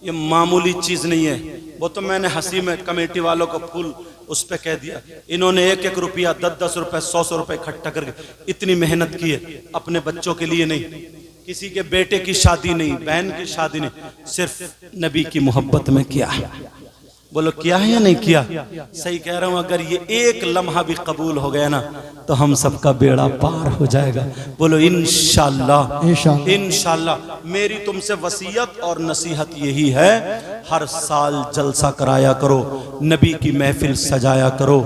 ये मामूली चीज नहीं है। वो तो मैंने हंसी में कमेटी वालों को फूल उस पे कह दिया। इन्होंने 1-1 रुपया, 10-10 रुपए, 100-100 रुपए इकट्ठा करके इतनी मेहनत की है, अपने बच्चों के लिए नहीं, किसी के बेटे की शादी नहीं, बहन की शादी नहीं, सिर्फ नबी की मोहब्बत में किया है। बोलो किया है या नहीं किया? सही कह रहा हूं। अगर ये एक लम्हा भी कबूल हो गया ना तो हम सबका बेड़ा पार हो जाएगा। बोलो इंशाअल्लाह इंशाअल्लाह। मेरी तुमसे वसीयत और नसीहत यही है, हर साल जलसा कराया करो, नबी की महफिल सजाया करो।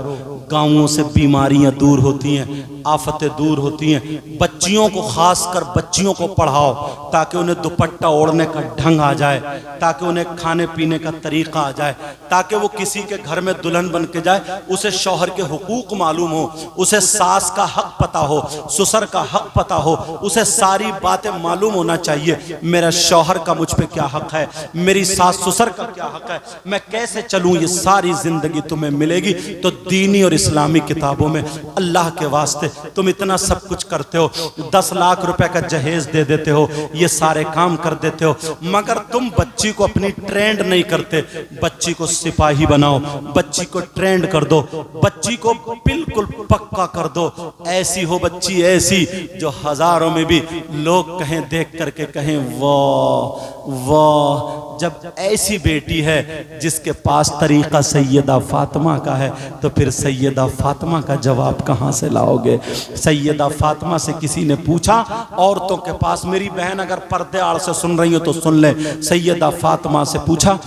गाँवों से बीमारियां दूर होती हैं, आफतें दूर होती हैं। बच्चियों को, खासकर बच्चियों को पढ़ाओ ताकि उन्हें दुपट्टा ओढ़ने का ढंग आ जाए, ताकि उन्हें खाने पीने का तरीका आ जाए, ताकि वो किसी के घर में दुल्हन बन के जाए, उसे शौहर के हुकूक मालूम हो, उसे सास का हक पता हो, ससुर का हक पता हो, उसे सारी बातें मालूम होना चाहिए। मेरा शौहर का मुझ पे क्या हक है, मेरी सास ससुर का क्या हक है, मैं कैसे चलूँ, ये सारी जिंदगी तुम्हें मिलेगी। तो दीनी और इस्लामी किताबों में अल्लाह के वास्ते तुम इतना सब कुछ करते हो, 10 लाख रुपए का जहेज दे देते हो, ये सारे काम कर देते हो, मगर तुम बच्ची को अपनी ट्रेंड नहीं करते। बच्ची को सिपाही बनाओ, बच्ची को ट्रेंड कर दो, बच्ची को बिल्कुल पक्का कर दो। ऐसी हो बच्ची, ऐसी जो हजारों में भी लोग कहें, देख करके कहें वाह वाह। जब ऐसी बेटी है जिसके पास तरीका सैयदा फातिमा का है, तो फिर सैयदा फातिमा का जवाब कहाँ से लाओगे? सैयदा फातिमा से किसी ने पूछा, औरतों के पास, मेरी बहन अगर पर्दे आड़ से सुन रही हो तो सुन ले, सैयदा फातिमा से पूछा,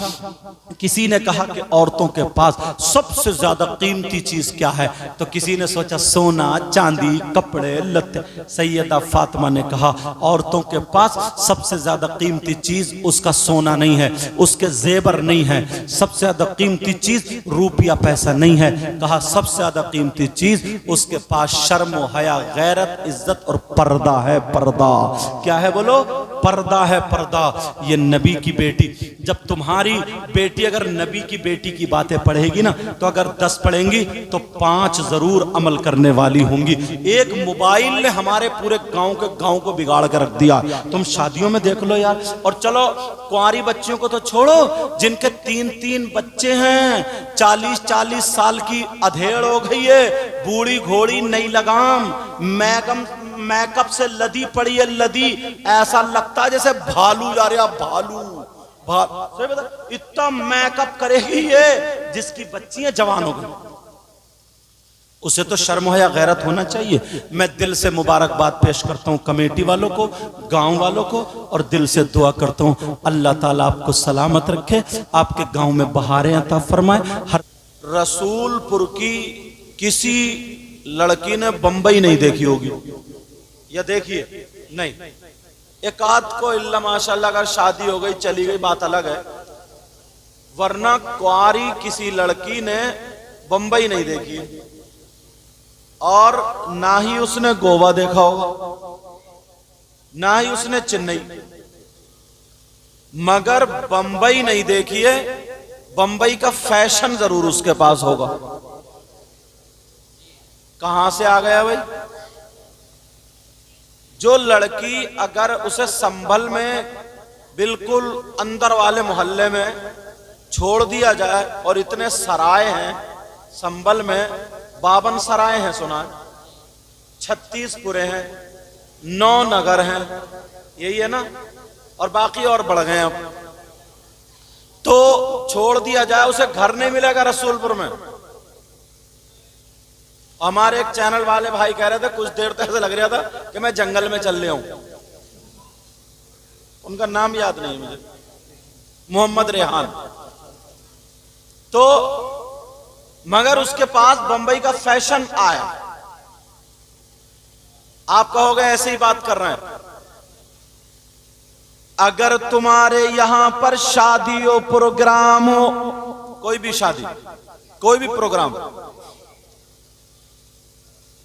किसी ने कहा कि औरतों के पास सबसे ज्यादा कीमती चीज क्या है? तो किसी ने सोचा सोना, चांदी, कपड़े, लत्ते। सैयदा फातिमा ने कहा औरतों के पास सबसे ज्यादा कीमती चीज उसका सोना नहीं है, उसके जेबर नहीं है, सबसे ज्यादा कीमती चीज रुपया पैसा नहीं है। कहा सबसे ज्यादा कीमती चीज उसके पास शर्म, हया, गैरत, इज्जत और पर्दा है। पर्दा क्या है बोलो? पर्दा है पर्दा, ये नबी की बेटी। जब तुम्हारी बेटी अगर नबी की बेटी की बातें पढ़ेगी ना, तो अगर 10 पढ़ेंगी तो 5 जरूर अमल करने वाली होंगी। एक मोबाइल ने हमारे पूरे गांव को बिगाड़ कर रख दिया। तुम शादियों में देख लो यार। और चलो कुंवारी बच्चियों को तो छोड़ो, जिनके 3-3 बच्चे हैं, 40-40 साल की अधेड़ हो गई है, बूढ़ी घोड़ी नई लगाम, मेकअप से लदी पड़ी है, लदी, ऐसा लगता है जैसे भालू जा रहा, भालू इतना मेकअप करेगी ये, जिसकी बच्चियां जवान हो गई। उसे तो शर्म हो या गैरत होना चाहिए। मैं दिल से मुबारकबाद पेश करता हूँ कमेटी वालों को, गांव वालों को, और दिल से दुआ करता हूँ अल्लाह ताला आपको सलामत रखे, आपके गांव में बहारें अता फरमाए। हर रसूलपुर की किसी लड़की ने बंबई नहीं देखी होगी, या देखिए नहीं, एक आध को इल्ला माशाल्लाह अगर शादी हो गई चली गई बात अलग है, वरना कुंवारी किसी लड़की ने बंबई नहीं देखी, और ना ही उसने गोवा देखा होगा, ना ही उसने चेन्नई, मगर बंबई नहीं देखी है, बंबई का फैशन जरूर उसके पास होगा। कहां से आ गया भाई? जो लड़की अगर उसे संभल में बिल्कुल अंदर वाले मोहल्ले में छोड़ दिया जाए, और इतने सराय हैं संभल में, 52 सराय हैं सुना, 36 पुरे हैं, 9 नगर हैं, यही है ना, और बाकी और बढ़ गए अब। तो छोड़ दिया जाए, उसे घर नहीं मिलेगा रसूलपुर में। हमारे एक चैनल वाले भाई कह रहे थे, कुछ देर तक ऐसा लग रहा था कि मैं जंगल में चल रहा हूं, उनका नाम याद नहीं मुझे, मोहम्मद रेहान। तो मगर उसके पास बंबई का फैशन आया। आप कहोगे ऐसे ही बात कर रहे हैं। अगर तुम्हारे यहां पर शादी हो, प्रोग्राम हो, कोई भी शादी, कोई भी प्रोग्राम,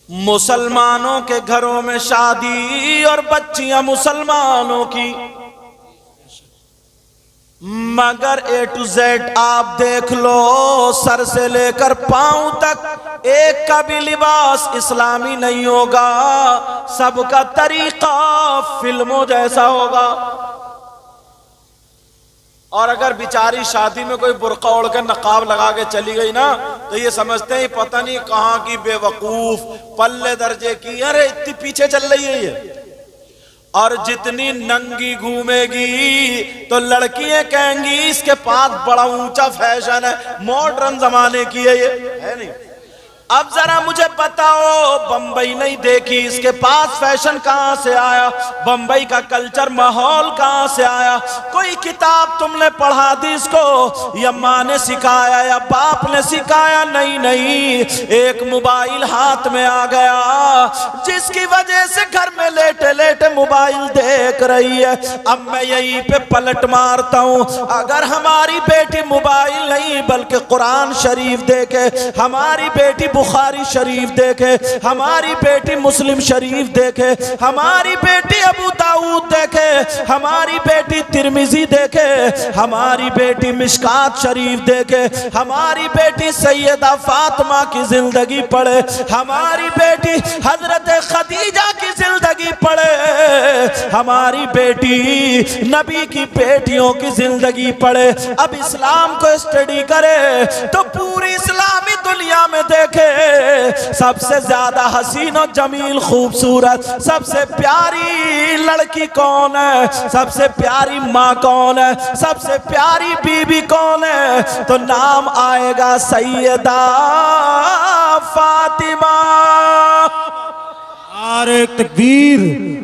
मुसलमानों के घरों में शादी और बच्चियां मुसलमानों की, मगर A to Z आप देख लो, सर से लेकर पांव तक एक का भी लिबास इस्लामी नहीं होगा, सबका तरीका फिल्मों जैसा होगा। और अगर बेचारी शादी में कोई बुर्का ओढ़ कर नकाब लगा के चली गई ना, तो ये समझते हैं पता नहीं कहां की बेवकूफ, पल्ले दर्जे की, अरे इतनी पीछे चल रही है ये। और जितनी नंगी घूमेगी तो लड़कियां कहेंगी इसके पास बड़ा ऊंचा फैशन है, मॉडर्न जमाने की है ये, है नहीं। अब जरा मुझे बताओ, बंबई नहीं देखी, इसके पास फैशन कहां से आया? बंबई का कल्चर माहौल कहां से आया? कोई किताब तुमने पढ़ा दी इसको, या माँ ने सिखाया या बाप ने सिखाया? नहीं नहीं, एक मोबाइल हाथ में आ गया, जिसकी वजह से घर में लेटे लेटे मोबाइल देख रही है। अब मैं यहीं पे पलट मारता हूं, अगर हमारी बेटी मोबाइल नहीं बल्कि कुरान शरीफ देखे, हमारी बेटी बुखारी शरीफ देखे, हमारी बेटी मुस्लिम शरीफ देखे, हमारी बेटी अबू दाऊद देखे, हमारी बेटी तिरमिजी देखे, हमारी बेटी मिशकात शरीफ देखे, हमारी बेटी सैयदा फातिमा की जिंदगी पढ़े, हमारी बेटी हजरत खदीजा की जिंदगी पढ़े, हमारी बेटी नबी की बेटियों की जिंदगी पढ़े। अब इस्लाम को स्टडी करे तो पूरी इस्लामी दुनिया में देखे सबसे ज्यादा हसीन और जमील खूबसूरत सबसे प्यारी लड़की कौन है, सबसे प्यारी माँ कौन है, सबसे प्यारी बीबी कौन है? तो नाम आएगा सैयदा फातिमा। नारे तकबीर,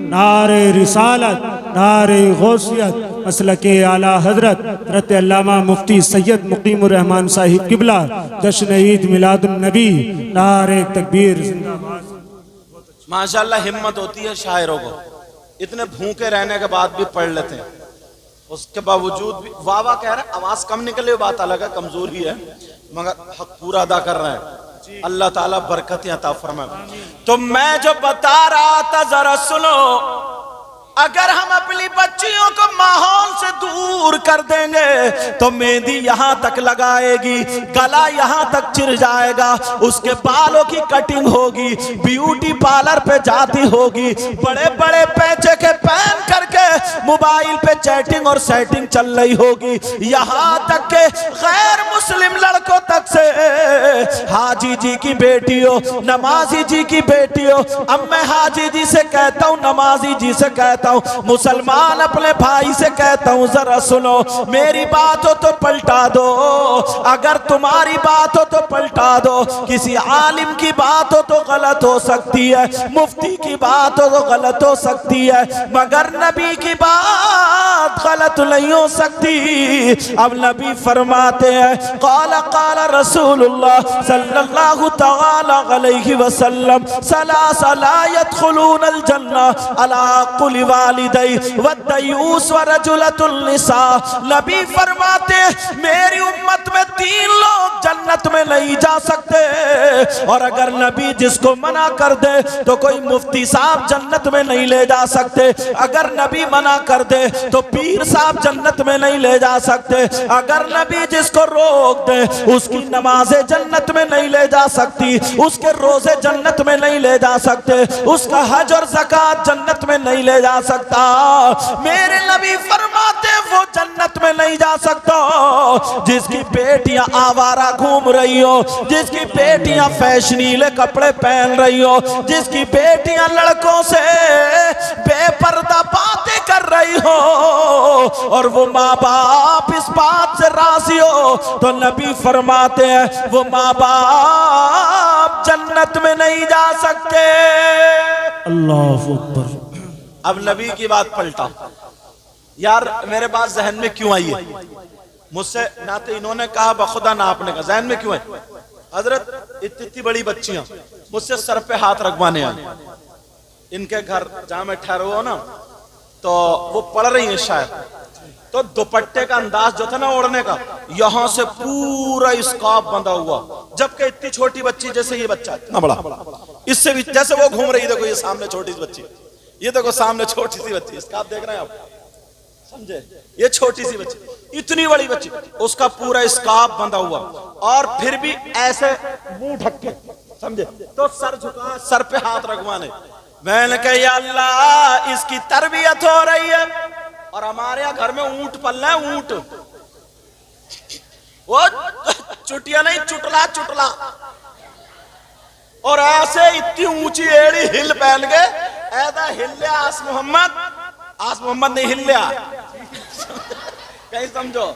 नारे रिसालत, नारे गौसियत, मसलके आला हजरत हज़रत अल्लामा मुफ्ती सैयद मुकीमुर रहमान साहिब किबला, जश्न ईद मिलादुन नबी, नारे तकबीर जिंदाबाद। माशाल्लाह हिम्मत होती है शायरों को, इतने भूखे रहने के बाद भी पढ़ लेते हैं, उसके बावजूद भी वाह वाह कह रहे हैं। आवाज कम निकले बात अलग है, कमजोरी है, मगर हक पूरा अदा कर रहे हैं। अल्लाह ताला बरकतें अता फरमाए। तो मैं जो बता रहा था जरा सुनो, अगर हम अपनी बच्चियों को माहौल से दूर कर देंगे तो मेहंदी यहां तक लगाएगी, गला यहां तक चिर जाएगा, उसके बालों की कटिंग होगी, ब्यूटी पार्लर पे जाती होगी, बड़े बड़े पैसे के पहन करके मोबाइल पे चैटिंग और सेटिंग चल रही होगी, यहां तक के गैर मुस्लिम लड़कों तक से हाजी जी की बेटियों, नमाजी जी की बेटियों, अब मैं हाजी जी से कहता हूं, नमाजी जी से कहता हूं, मुसलमान अपने भाई से कहता हूं, जरा सुनो, मेरी बात हो तो पलटा दो, अगर तुम्हारी बात हो तो पलटा दो, किसी आलिम की बात हो तो गलत हो सकती है, मुफ्ती की बात हो तो गलत हो सकती है, मगर नबी की बात गलत नहीं हो सकती। अब नबी फरमाते हैं, क़ाला क़ाला रसूलुल्लाह सल्लल्लाहु तआला अलैहि वसल्लम, सलासा ला यदखुलूनल जन्नह अला कुल्ली वालिदै वद्दयूस व रजुलतुन निसा। नबी फरमाते मेरी उम्मत में 3 लोग जन्नत में नहीं जा सकते, और अगर नबी जिसको मना कर दे तो कोई मुफ्ती साहब जन्नत में नहीं ले जा सकते, अगर नबी मना कर दे तो पीर साहब जन्नत में नहीं ले जा सकते, अगर नबी जिसको रोक दे उसकी नमाजें जन्नत में नहीं ले जा सकती, उसके रोजे जन्नत में नहीं ले जा सकते, उसका हज और ज़कात जन्नत में नहीं ले जा सकता। मेरे नबी फरमाते वो जन्नत में नहीं जा सकता जिसकी बेटियां आवारा घूम रही हो, जिसकी बेटियां फैशनीले कपड़े पहन रही हो, जिसकी बेटियां लड़कों से बेपर्दा बातें कर रही हो, और वो माँ बाप इस बात से राजी हो, तो नबी फरमाते हैं वो माँ बाप जन्नत में नहीं जा सकते। अल्लाहु अकबर। अब नबी की बात पलटा, यार मेरे पास जहन में क्यों आई है, मुझसे ना तो इन्होंने कहा बखुदा ना आपने कहा, जहन में क्यों है? हजरत इतनी बड़ी बच्चियां मुझसे सर पे हाथ रखवाने आई, इनके घर जहां मैं ठहरा हुआ ना तो वो पढ़ रही हैं शायद, तो दुपट्टे का अंदाज जो था ना ओढ़ने का, यहां से पूरा स्कार्फ बंधा हुआ, जबकि इतनी छोटी बच्ची, जैसे ये बच्चा इतना बड़ा, इससे भी जैसे वो घूम रही, देखो ये सामने छोटी सी बच्ची, ये देखो सामने छोटी सी बच्ची, स्कार्फ देख रहे हैं आप, समझे? ये छोटी सी बच्ची, इतनी बड़ी बच्ची, उसका पूरा स्कार्फ बंधा हुआ, और फिर भी ऐसे मुंह ढक के, समझे? तो सर झुका, सर पे हाथ रखवाने। मैंने कहा या अल्लाह, इसकी तरबियत हो रही है, और हमारे यहाँ घर में ऊंट पल रहे हैं, ऊंट, वो चुटिया नहीं, चुटला चुटला, और ऐसे इतनी ऊंची एड़ी हिल पहन के ऐसा हिल लिया आस मोहम्मद नहीं हिल लिया, कहीं समझो,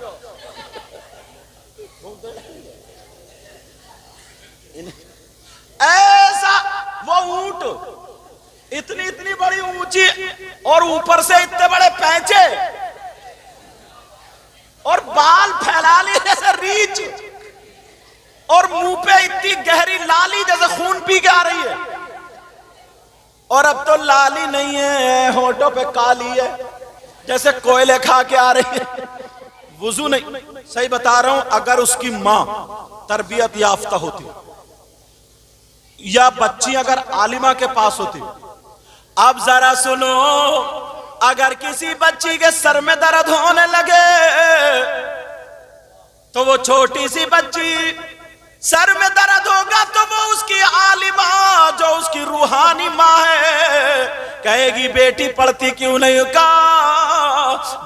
ऐसा वो ऊंट इतनी इतनी बड़ी ऊंची, और ऊपर से इतने बड़े पैंचे, और बाल फैला लिए जैसे रीछ, और मुंह पे इतनी गहरी लाली जैसे खून पी के आ रही है, और अब तो लाली नहीं है, होठों पे काली है जैसे कोयले खा के आ रही है, वुजू नहीं। सही बता रहा हूं, अगर उसकी मां तरबियत याफ्ता होती या बच्ची अगर आलिमा के पास होती, अब जरा सुनो, अगर किसी बच्ची के सर में दर्द होने लगे तो वो छोटी सी बच्ची, सर में दर्द होगा तो वो उसकी आलिमा, जो उसकी रूहानी माँ है, कहेगी बेटी पढ़ती क्यों नहीं, का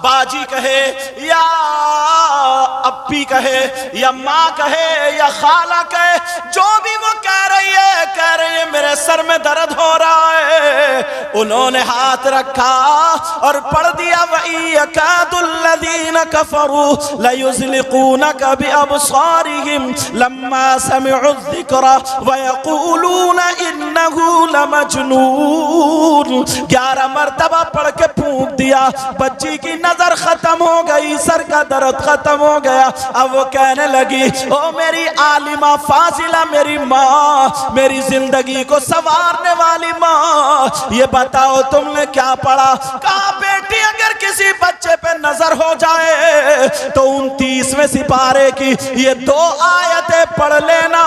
बाजी कहे या अप्पी कहे या माँ कहे या खाला कहे, जो भी वो कह रही है मेरे सर में दर्द हो रहा है। उन्होंने हाथ रखा और पढ़ दिया, वइयकादुल्लज़ीन कफरू लयुज़लिक़ूनका बिअबसारिहिम लम्मा समिउज़्ज़िक्रा वयक़ूलून इन्नहु लमजनून। 11 मरतबा पढ़ के फूंक दिया, बच्ची की नजर खत्म हो गई, सर का दर्द खत्म हो गया। अब वो कहने लगी, ओ मेरी आलिमा फाजिला, मेरी माँ, मेरी जिंदगी को संवारने वाली माँ, ये बताओ तुमने क्या पढ़ा? कहा बेटी अगर किसी बच्चे पे नजर हो जाए तो 29वें सिपारे की ये 2 आयतें पढ़ लेना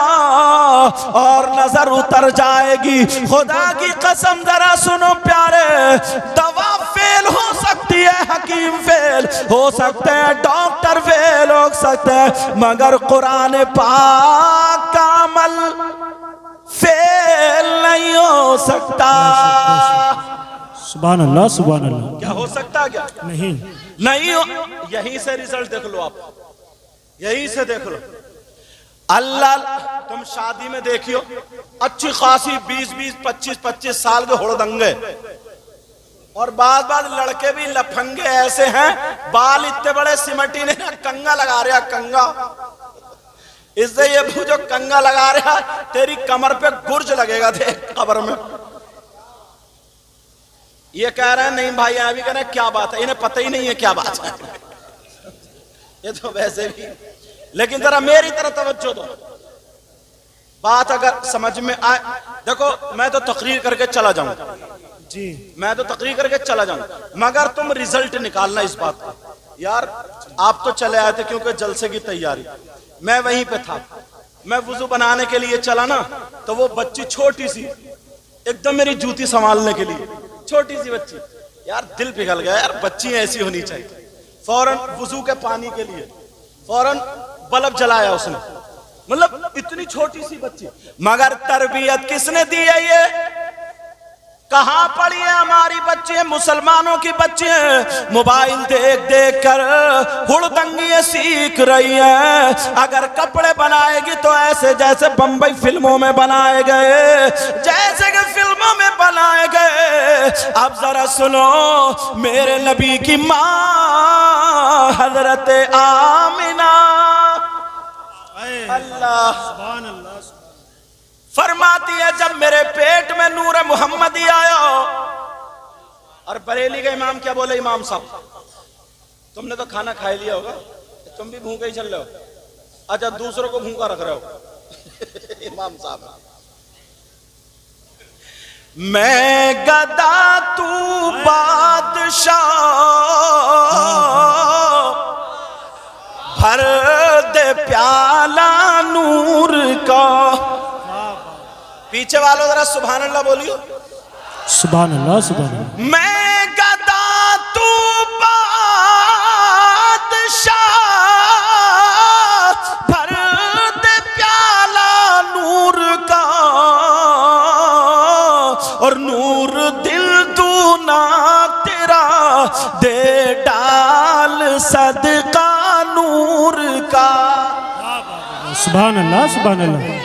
और नजर उतर जाएगी। खुदा की कसम, जरा सुनो प्यारे, तवाफ़े फेल हो सकती है, हकीम फेल हो सकते हैं, डॉक्टर फेल हो सकते हैं, मगर कुरान पाक का अमल फेल नहीं हो सकता। सुभान अल्लाह, सुभान अल्लाह। क्या हो सकता है? क्या नहीं, नहीं हो। यहीं से रिजल्ट देख लो आप, यहीं से देख लो। अल्लाह, तुम शादी में देखियो अच्छी खासी 20-20, 25-25 साल के हुड़दंगे, और बाद लड़के भी लफंगे ऐसे हैं, बाल इतने बड़े सिमटी ने कंगा लगा रहा, कंगा। इससे ये जो कंगा लगा रहा, तेरी कमर पे गुर्ज लगेगा देख कब्र में। ये कह रहे हैं नहीं भाई, यहाँ भी कह रहे हैं क्या बात है, इन्हें पता ही नहीं है क्या बात है। ये तो वैसे भी, लेकिन जरा मेरी तरह तवज्जो दो, बात अगर समझ में आए। देखो मैं तो तकरीर करके चला जाऊंगा जी, मैं तो तकरीर करके चला जाऊंगा, मगर तुम रिजल्ट निकालना इस बात का। यार आप तो चले आए थे क्योंकि जलसे की तैयारी, मैं वहीं पे था। मैं वुजू बनाने के लिए चला ना, तो वो बच्ची छोटी सी एकदम मेरी जूती संभालने के लिए, छोटी सी बच्ची, यार दिल पिघल गया यार, बच्ची ऐसी होनी चाहिए। फौरन वुजू के पानी के लिए फौरन बल्ब जलाया उसने, मतलब इतनी छोटी सी बच्ची, मगर तरबियत किसने दी है? ये कहां पड़ी है हमारी बच्चे, मुसलमानों की बच्चे मोबाइल देख देख कर हुड़दंगी सीख रही है। अगर कपड़े बनाएगी तो ऐसे जैसे बंबई फिल्मों में बनाए गए, जैसे कि फिल्मों में बनाए गए। अब जरा सुनो, मेरे नबी की मां हजरत आमिना, अल्लाह सुभान अल्लाह, फरमाती है जब मेरे पेट में नूर मोहम्मदी आया। और बरेली का इमाम क्या बोले? इमाम साहब तुमने तो खाना खा लिया होगा, तुम भी भूखे ही चल रहे हो। अच्छा, दूसरों को भूखा रख रहे हो। इमाम साहब, मैं गदा तू बादशाह, भर दे प्याला नूर का। पीछे वालों जरा सुभान अल्लाह बोलियो। सुभान अल्लाह, सुभान अल्लाह। मैं गदा तू बादशाह, भर दे प्याला नूर का, और नूर दिल तू ना तेरा, दे डाल सदका नूर का। सुभान अल्लाह, सुभान अल्लाह।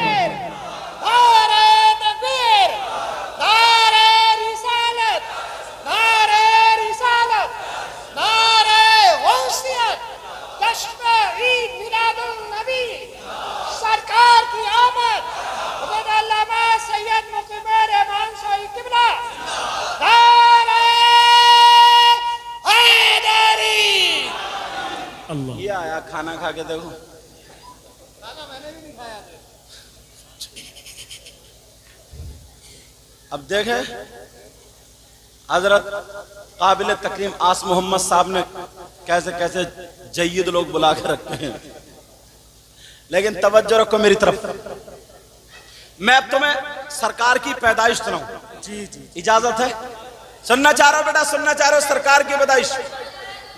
ये आया खाना खा के देखो, मैंने भी नहीं खाया। अब देखें हजरत काबिल तकरीम आस मोहम्मद साहब ने कैसे कैसे जय्यद लोग बुला के रखे हैं। लेकिन तवज्जो रखो मेरी तरफ, मैं अब तुम्हें सरकार की पैदाइश सुनाऊं। जी जी, इजाजत है? सुनना चाह रहे हो बेटा, सुनना चाह रहे हो? सरकार की पैदाइश,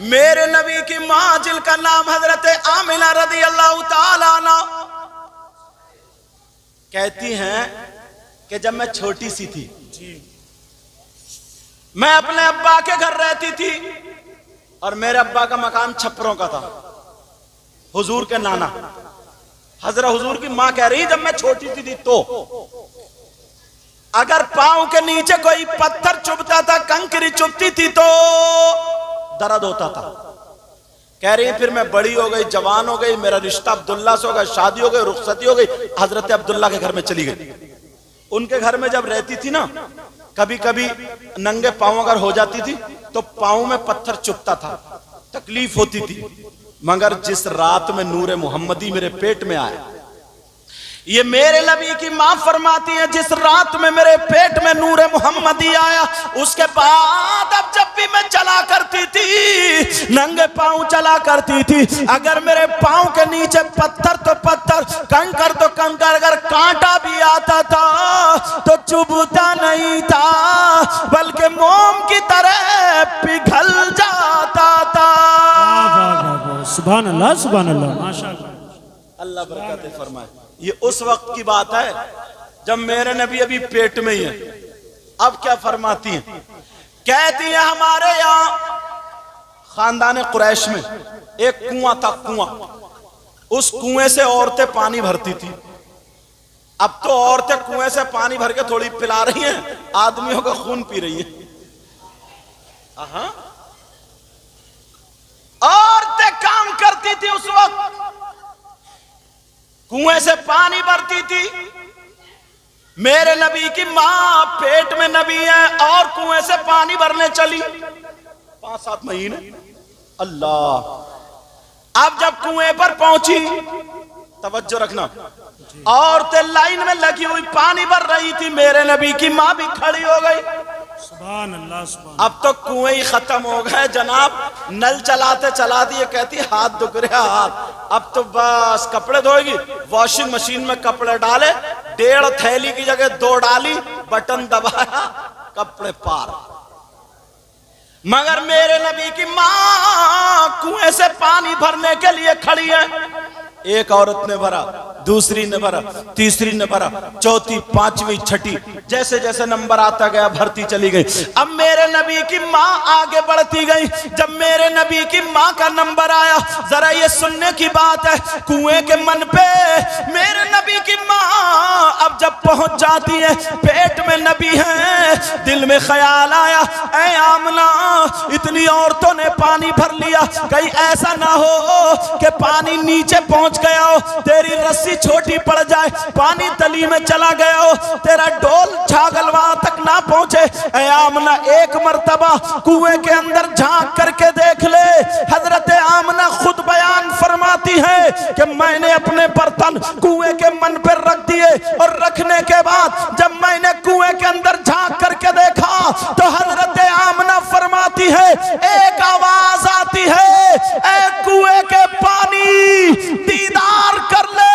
मेरे नबी की मां जिनका नाम हजरत आमिना रदी अल्लाह ताला अन्हा, कहती हैं कि जब मैं छोटी सी थी मैं अपने अब्बा के घर रहती थी, और मेरे अब्बा का मकान छप्परों का था। हुजूर के नाना हजरत हुजूर की मां कह रही जब मैं छोटी सी थी तो अगर पांव के नीचे कोई पत्थर चुभता था, कंकरी चुभती थी तो दर्द होता था। कह रही फिर मैं बड़ी हो गई, जवान हो गई, मेरा रिश्ता अब्दुल्ला से हो गया, शादी हो गई, रुखसती हो गई, हजरत अब्दुल्ला के घर में चली गई। उनके घर में जब रहती थी ना, कभी कभी नंगे पांव अगर हो जाती थी तो पांव में पत्थर चुभता था, तकलीफ होती थी। मगर जिस रात में नूरे मोहम्मदी मेरे पेट में आया, ये मेरे नबी की मां फरमाती है जिस रात में मेरे पेट में नूरे मोहम्मदी आया, उसके बाद अब जब भी मैं चला करती थी, नंगे पांव चला करती थी, अगर मेरे पांव के नीचे पत्थर तो पत्थर, कंकर तो कंकर, अगर कांटा भी आता था तो चुभता नहीं था। बल्कि मोम की तरह पिघल जाता था। सुभान अल्लाह माशाअल्लाह। अल्लाह बरकत फरमाए। ये उस वक्त की बात है जब मेरे नबी अभी पेट में ही है। अब क्या फरमाती हैं, कहती हैं हमारे यहाँ खानदान कुरैश में एक कुआं था, कुआं, उस कुएं से औरतें पानी भरती थी। अब तो औरतें कुएं से पानी भर के थोड़ी पिला रही हैं, आदमियों का खून पी रही हैं। औरतें काम करती थी उस वक्त, कुएं से पानी भरती थी। मेरे नबी की मां पेट में नबी है और कुएं से पानी भरने चली 5-7 महीने। अल्लाह, अब जब कुएं पर पहुंची, तवज्जो रखना, औरतें लाइन में लगी हुई पानी भर रही थी, मेरे नबी की मां भी खड़ी हो गई। सुभान अल्लाह सुभान। अब तो कुएं ही खत्म हो गए जनाब, नल चलाते चलाते ये कहती हाथ दुख रहा हाथ, अब तो बस कपड़े धोएगी। वॉशिंग मशीन में कपड़े डाले, 1.5 थैली की जगह 2 डाली, बटन दबाया, कपड़े पार। मगर मेरे नबी की मां कुएं से पानी भरने के लिए खड़ी है। एक औरत ने भरा, दूसरी ने भरा, तीसरी ने भरा, चौथी, पांचवी, छठी, जैसे जैसे नंबर आता गया भरती चली गई। अब मेरे नबी की मां आगे बढ़ती गई। जब मेरे नबी की मां का नंबर आया, जरा ये सुनने की बात है, कुएं के मन पे मेरे नबी की मां अब जब पहुंच जाती है, पेट में नबी है, दिल में ख्याल आया, ऐ आमना, इतनी औरतों ने पानी भर लिया, कहीं ऐसा ना हो कि पानी नीचे पहुंच गया हो, तेरी रस्सी छोटी पड़ जाए, पानी तली में चला गया हो, तेरा डोल छागल वहां तक ना पहुंचे। ऐ आमना, एक मर्तबा कुएं के अंदर झांक करके देख ले। हजरत आमना खुद बयान फरमाती है कि मैंने अपने बर्तन कुएं के मन पर रख दिए और रखने के बाद जब मैंने कुएं के अंदर झांक करके देखा तो हजरत आमना फरमाती है, एक आवाज आती है, ऐ कुएं के पानी दीदार कर ले,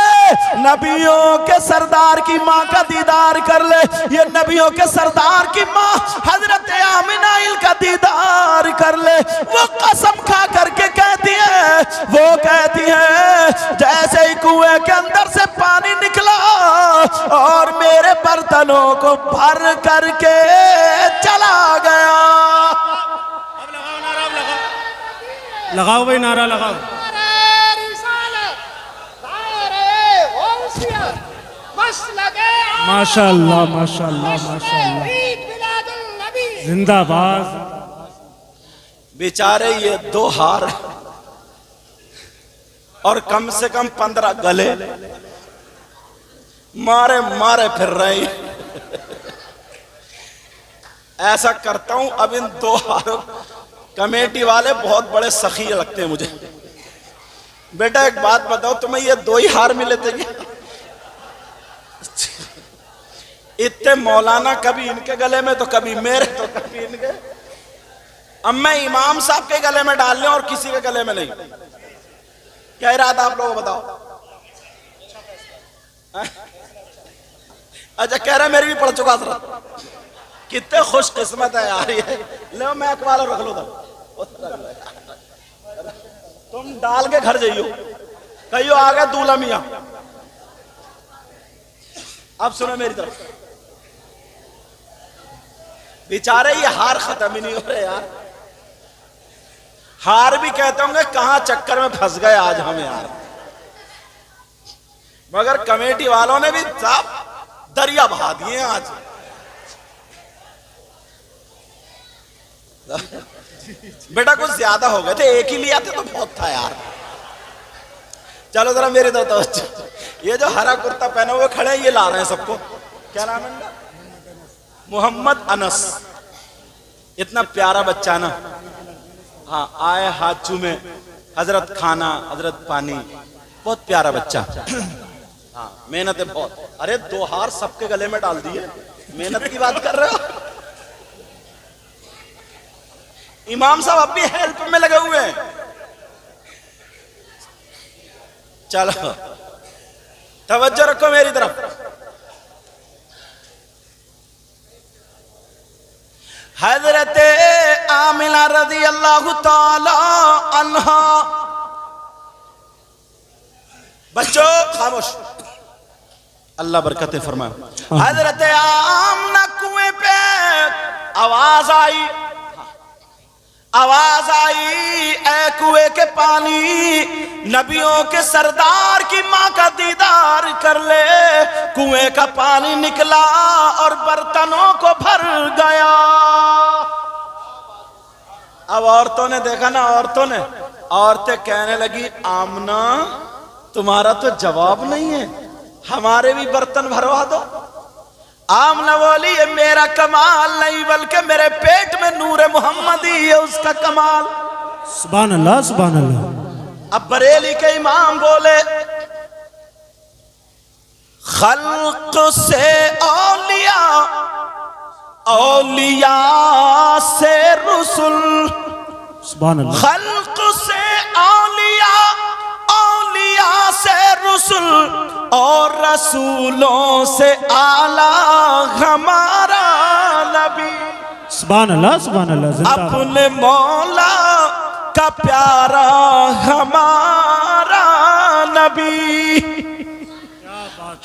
नबियों के सरदार की मां का दीदार कर ले। ये नबियों के सरदार की मां हजरत आमिना का दीदार कर ले। वो कसम खा करके कहती है, वो कहती है, जैसे ही कुएं के अंदर से पानी निकला और मेरे बर्तनों को भर करके चला गया। लगाओ भाई, नारा लगाओ। माशाअल्लाह माशाअल्लाह माशाअल्लाह, जिंदाबाद। बेचारे ये 2 हार और कम से कम 15 गले मारे मारे फिर रहे। ऐसा करता हूं, अब इन 2 हारों, कमेटी वाले बहुत बड़े सखी लगते हैं मुझे। बेटा एक बात बताओ, तुम्हें ये 2 ही हार मिले थे क्या? इतने मौलाना कभी इनके गले में तो कभी मेरे तो कभी इनके। अब मैं इमाम साहब के गले में डाल लें और किसी के गले में नहीं, क्या इरादा आप लोग बताओ? अच्छा कह रहे मेरी भी पढ़ चुका हजरत, कितने खुश किस्मत है यार ये। लो मैं अखबार रख लो, तुम डाल के घर जाइयो, कहियो आ गए दूल्हा मियां। अब सुनो मेरी तरफ, बेचारे ये हार खत्म ही नहीं हो रहे यार। हार भी कहते होंगे कहां चक्कर में फंस गए आज हम यार। मगर कमेटी वालों ने भी साहब दरिया बहा दिए आज। बेटा कुछ ज्यादा हो गए थे, एक ही लिया थे तो बहुत था यार। चलो जरा मेरी तरफ तवज्जो। ये जो हरा कुर्ता पहने हुए खड़े हैं, ये ला रहे हैं सबको, क्या नाम है? मोहम्मद अनस। इतना प्यारा बच्चा ना, हाँ आए हाथ चूमे, हजरत खाना हजरत पानी, बहुत प्यारा बच्चा। हाँ मेहनत है बहुत। अरे 2 हार सबके गले में डाल दिए, मेहनत की बात कर रहे हो? इमाम साहब अब भी हेल्प में लगे हुए हैं। चलो तवज्जो रखो मेरी तरफ। हजरत आमिना रज़ी अल्लाह ताला अन्हा, बच्चों खामोश, अल्लाह बरकतें फरमाए। हजरत आमना कुएं पे आवाज आई, आवाज आई, ऐ कुएं के पानी, नबियों के सरदार की माँ का दीदार कर ले। कुएं का पानी निकला और बर्तनों को भर गया। अब औरतों ने देखा ना, औरतें कहने लगी, आमना तुम्हारा तो जवाब नहीं है, हमारे भी बर्तन भरवा दो। आमना बोली, ये मेरा कमाल नहीं बल्कि मेरे पेट में नूर मोहम्मदी है, उसका कमाल। सुभान अल्लाह, सुभान अल्लाह। अब बरेली के इमाम बोले, खल्क से औलिया, औलिया से रसूल, सुभान अल्लाह। खल्क से औलिया, औलिया से रसूल, और रसूलों से आला हमारा नबी। सुभान अल्लाह, सुभान अल्लाह। अपने मौला का प्यारा हमारा नबी।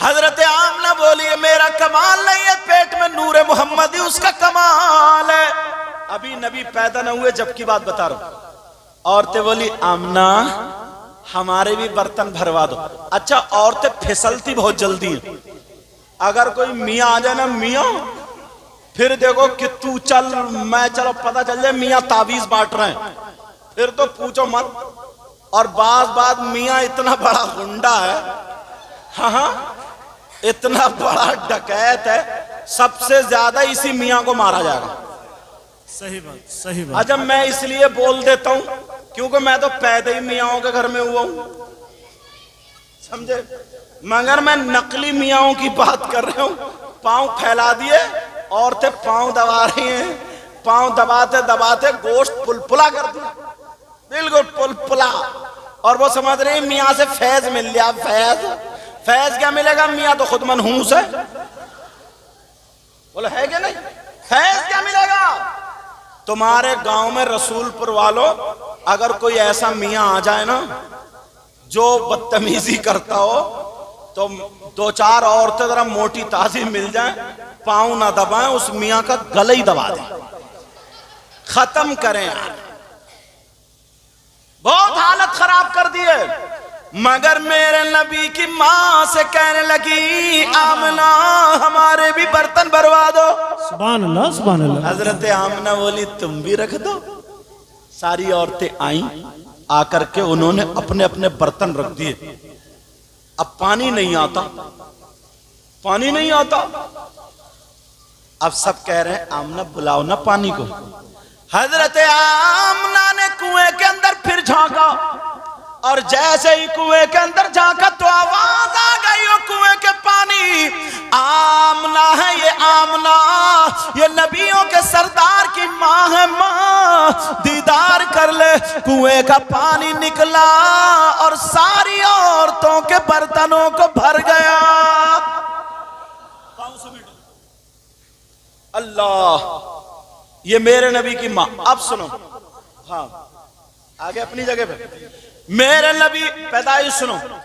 हजरत आमना बोली, मेरा कमाल नहीं है, पेट में नूर मोहम्मदी उसका कमाल है। अभी नबी पैदा न हुए जब की बात बता रहा हूं। औरतें बोली, आमना हमारे भी बर्तन भरवा दो। अच्छा, औरतें फिसलती बहुत जल्दी है। अगर कोई मियाँ आ जाए ना, मियाँ, फिर देखो कि तू चल मैं चलो, पता चल जाए मियाँ तावीज बांट रहे हैं, फिर तो पूछो मत। और बाद मियाँ इतना बड़ा गुंडा है, हाँ, इतना बड़ा डकैत है, सबसे ज्यादा इसी मियाँ को मारा जाएगा। सही बात, सही बात। अच्छा, मैं इसलिए बोल देता हूं क्योंकि मैं तो पैदा ही मियाँओं के घर में हुआ हूं, समझे। मगर मैं नकली मियाँओं की बात कर रहा हूं। पांव फैला दिए, औरतें पांव दबा रही हैं, पांव दबाते दबाते गोश्त पुलपुला कर दिया, बिल्कुल पुलपुला। और वो समझ रहे हैं मियाँ से फैज मिल लिया। फैज क्या मिलेगा, मियाँ तो खुद मनहूस है। बोले है क्या नहीं, फैज क्या मिलेगा। तुम्हारे गांव में रसूलपुर वालों, अगर कोई ऐसा मियाँ आ जाए ना जो बदतमीजी करता हो, तो दो चार औरतें जरा मोटी ताजी मिल जाए, पांव ना दबाएं, उस मियाँ का गला ही दबा दें, खत्म करें यार। बहुत हालत खराब कर दिए। मगर मेरे नबी की माँ से कहने लगी, आमना हमारे भी बर्तन भरवा दो। सुभान अल्लाह, सुभान अल्लाह। हजरत आमना बोली, तुम भी रख दो। सारी औरतें आई, आकर के उन्होंने अपने अपने बर्तन रख दिए। अब पानी नहीं आता, पानी नहीं आता। अब सब कह रहे हैं, आमना बुलाओ ना पानी को। हजरत आमना ने कुएं के अंदर फिर झांका, और जैसे ही कुएं के अंदर झांका तो आवाज आ गई, वो कुएं के पानी, आमना है ये, आमना ये नबियों के सरदार की माँ है, माँ दीदार कर ले। कुएं का पानी निकला और सारी औरतों के बर्तनों को भर गया। अल्लाह, ये मेरे नबी की माँ। अब सुनो, हाँ आगे अपनी जगह पे, मेरे नबी पैदाइश सुनो।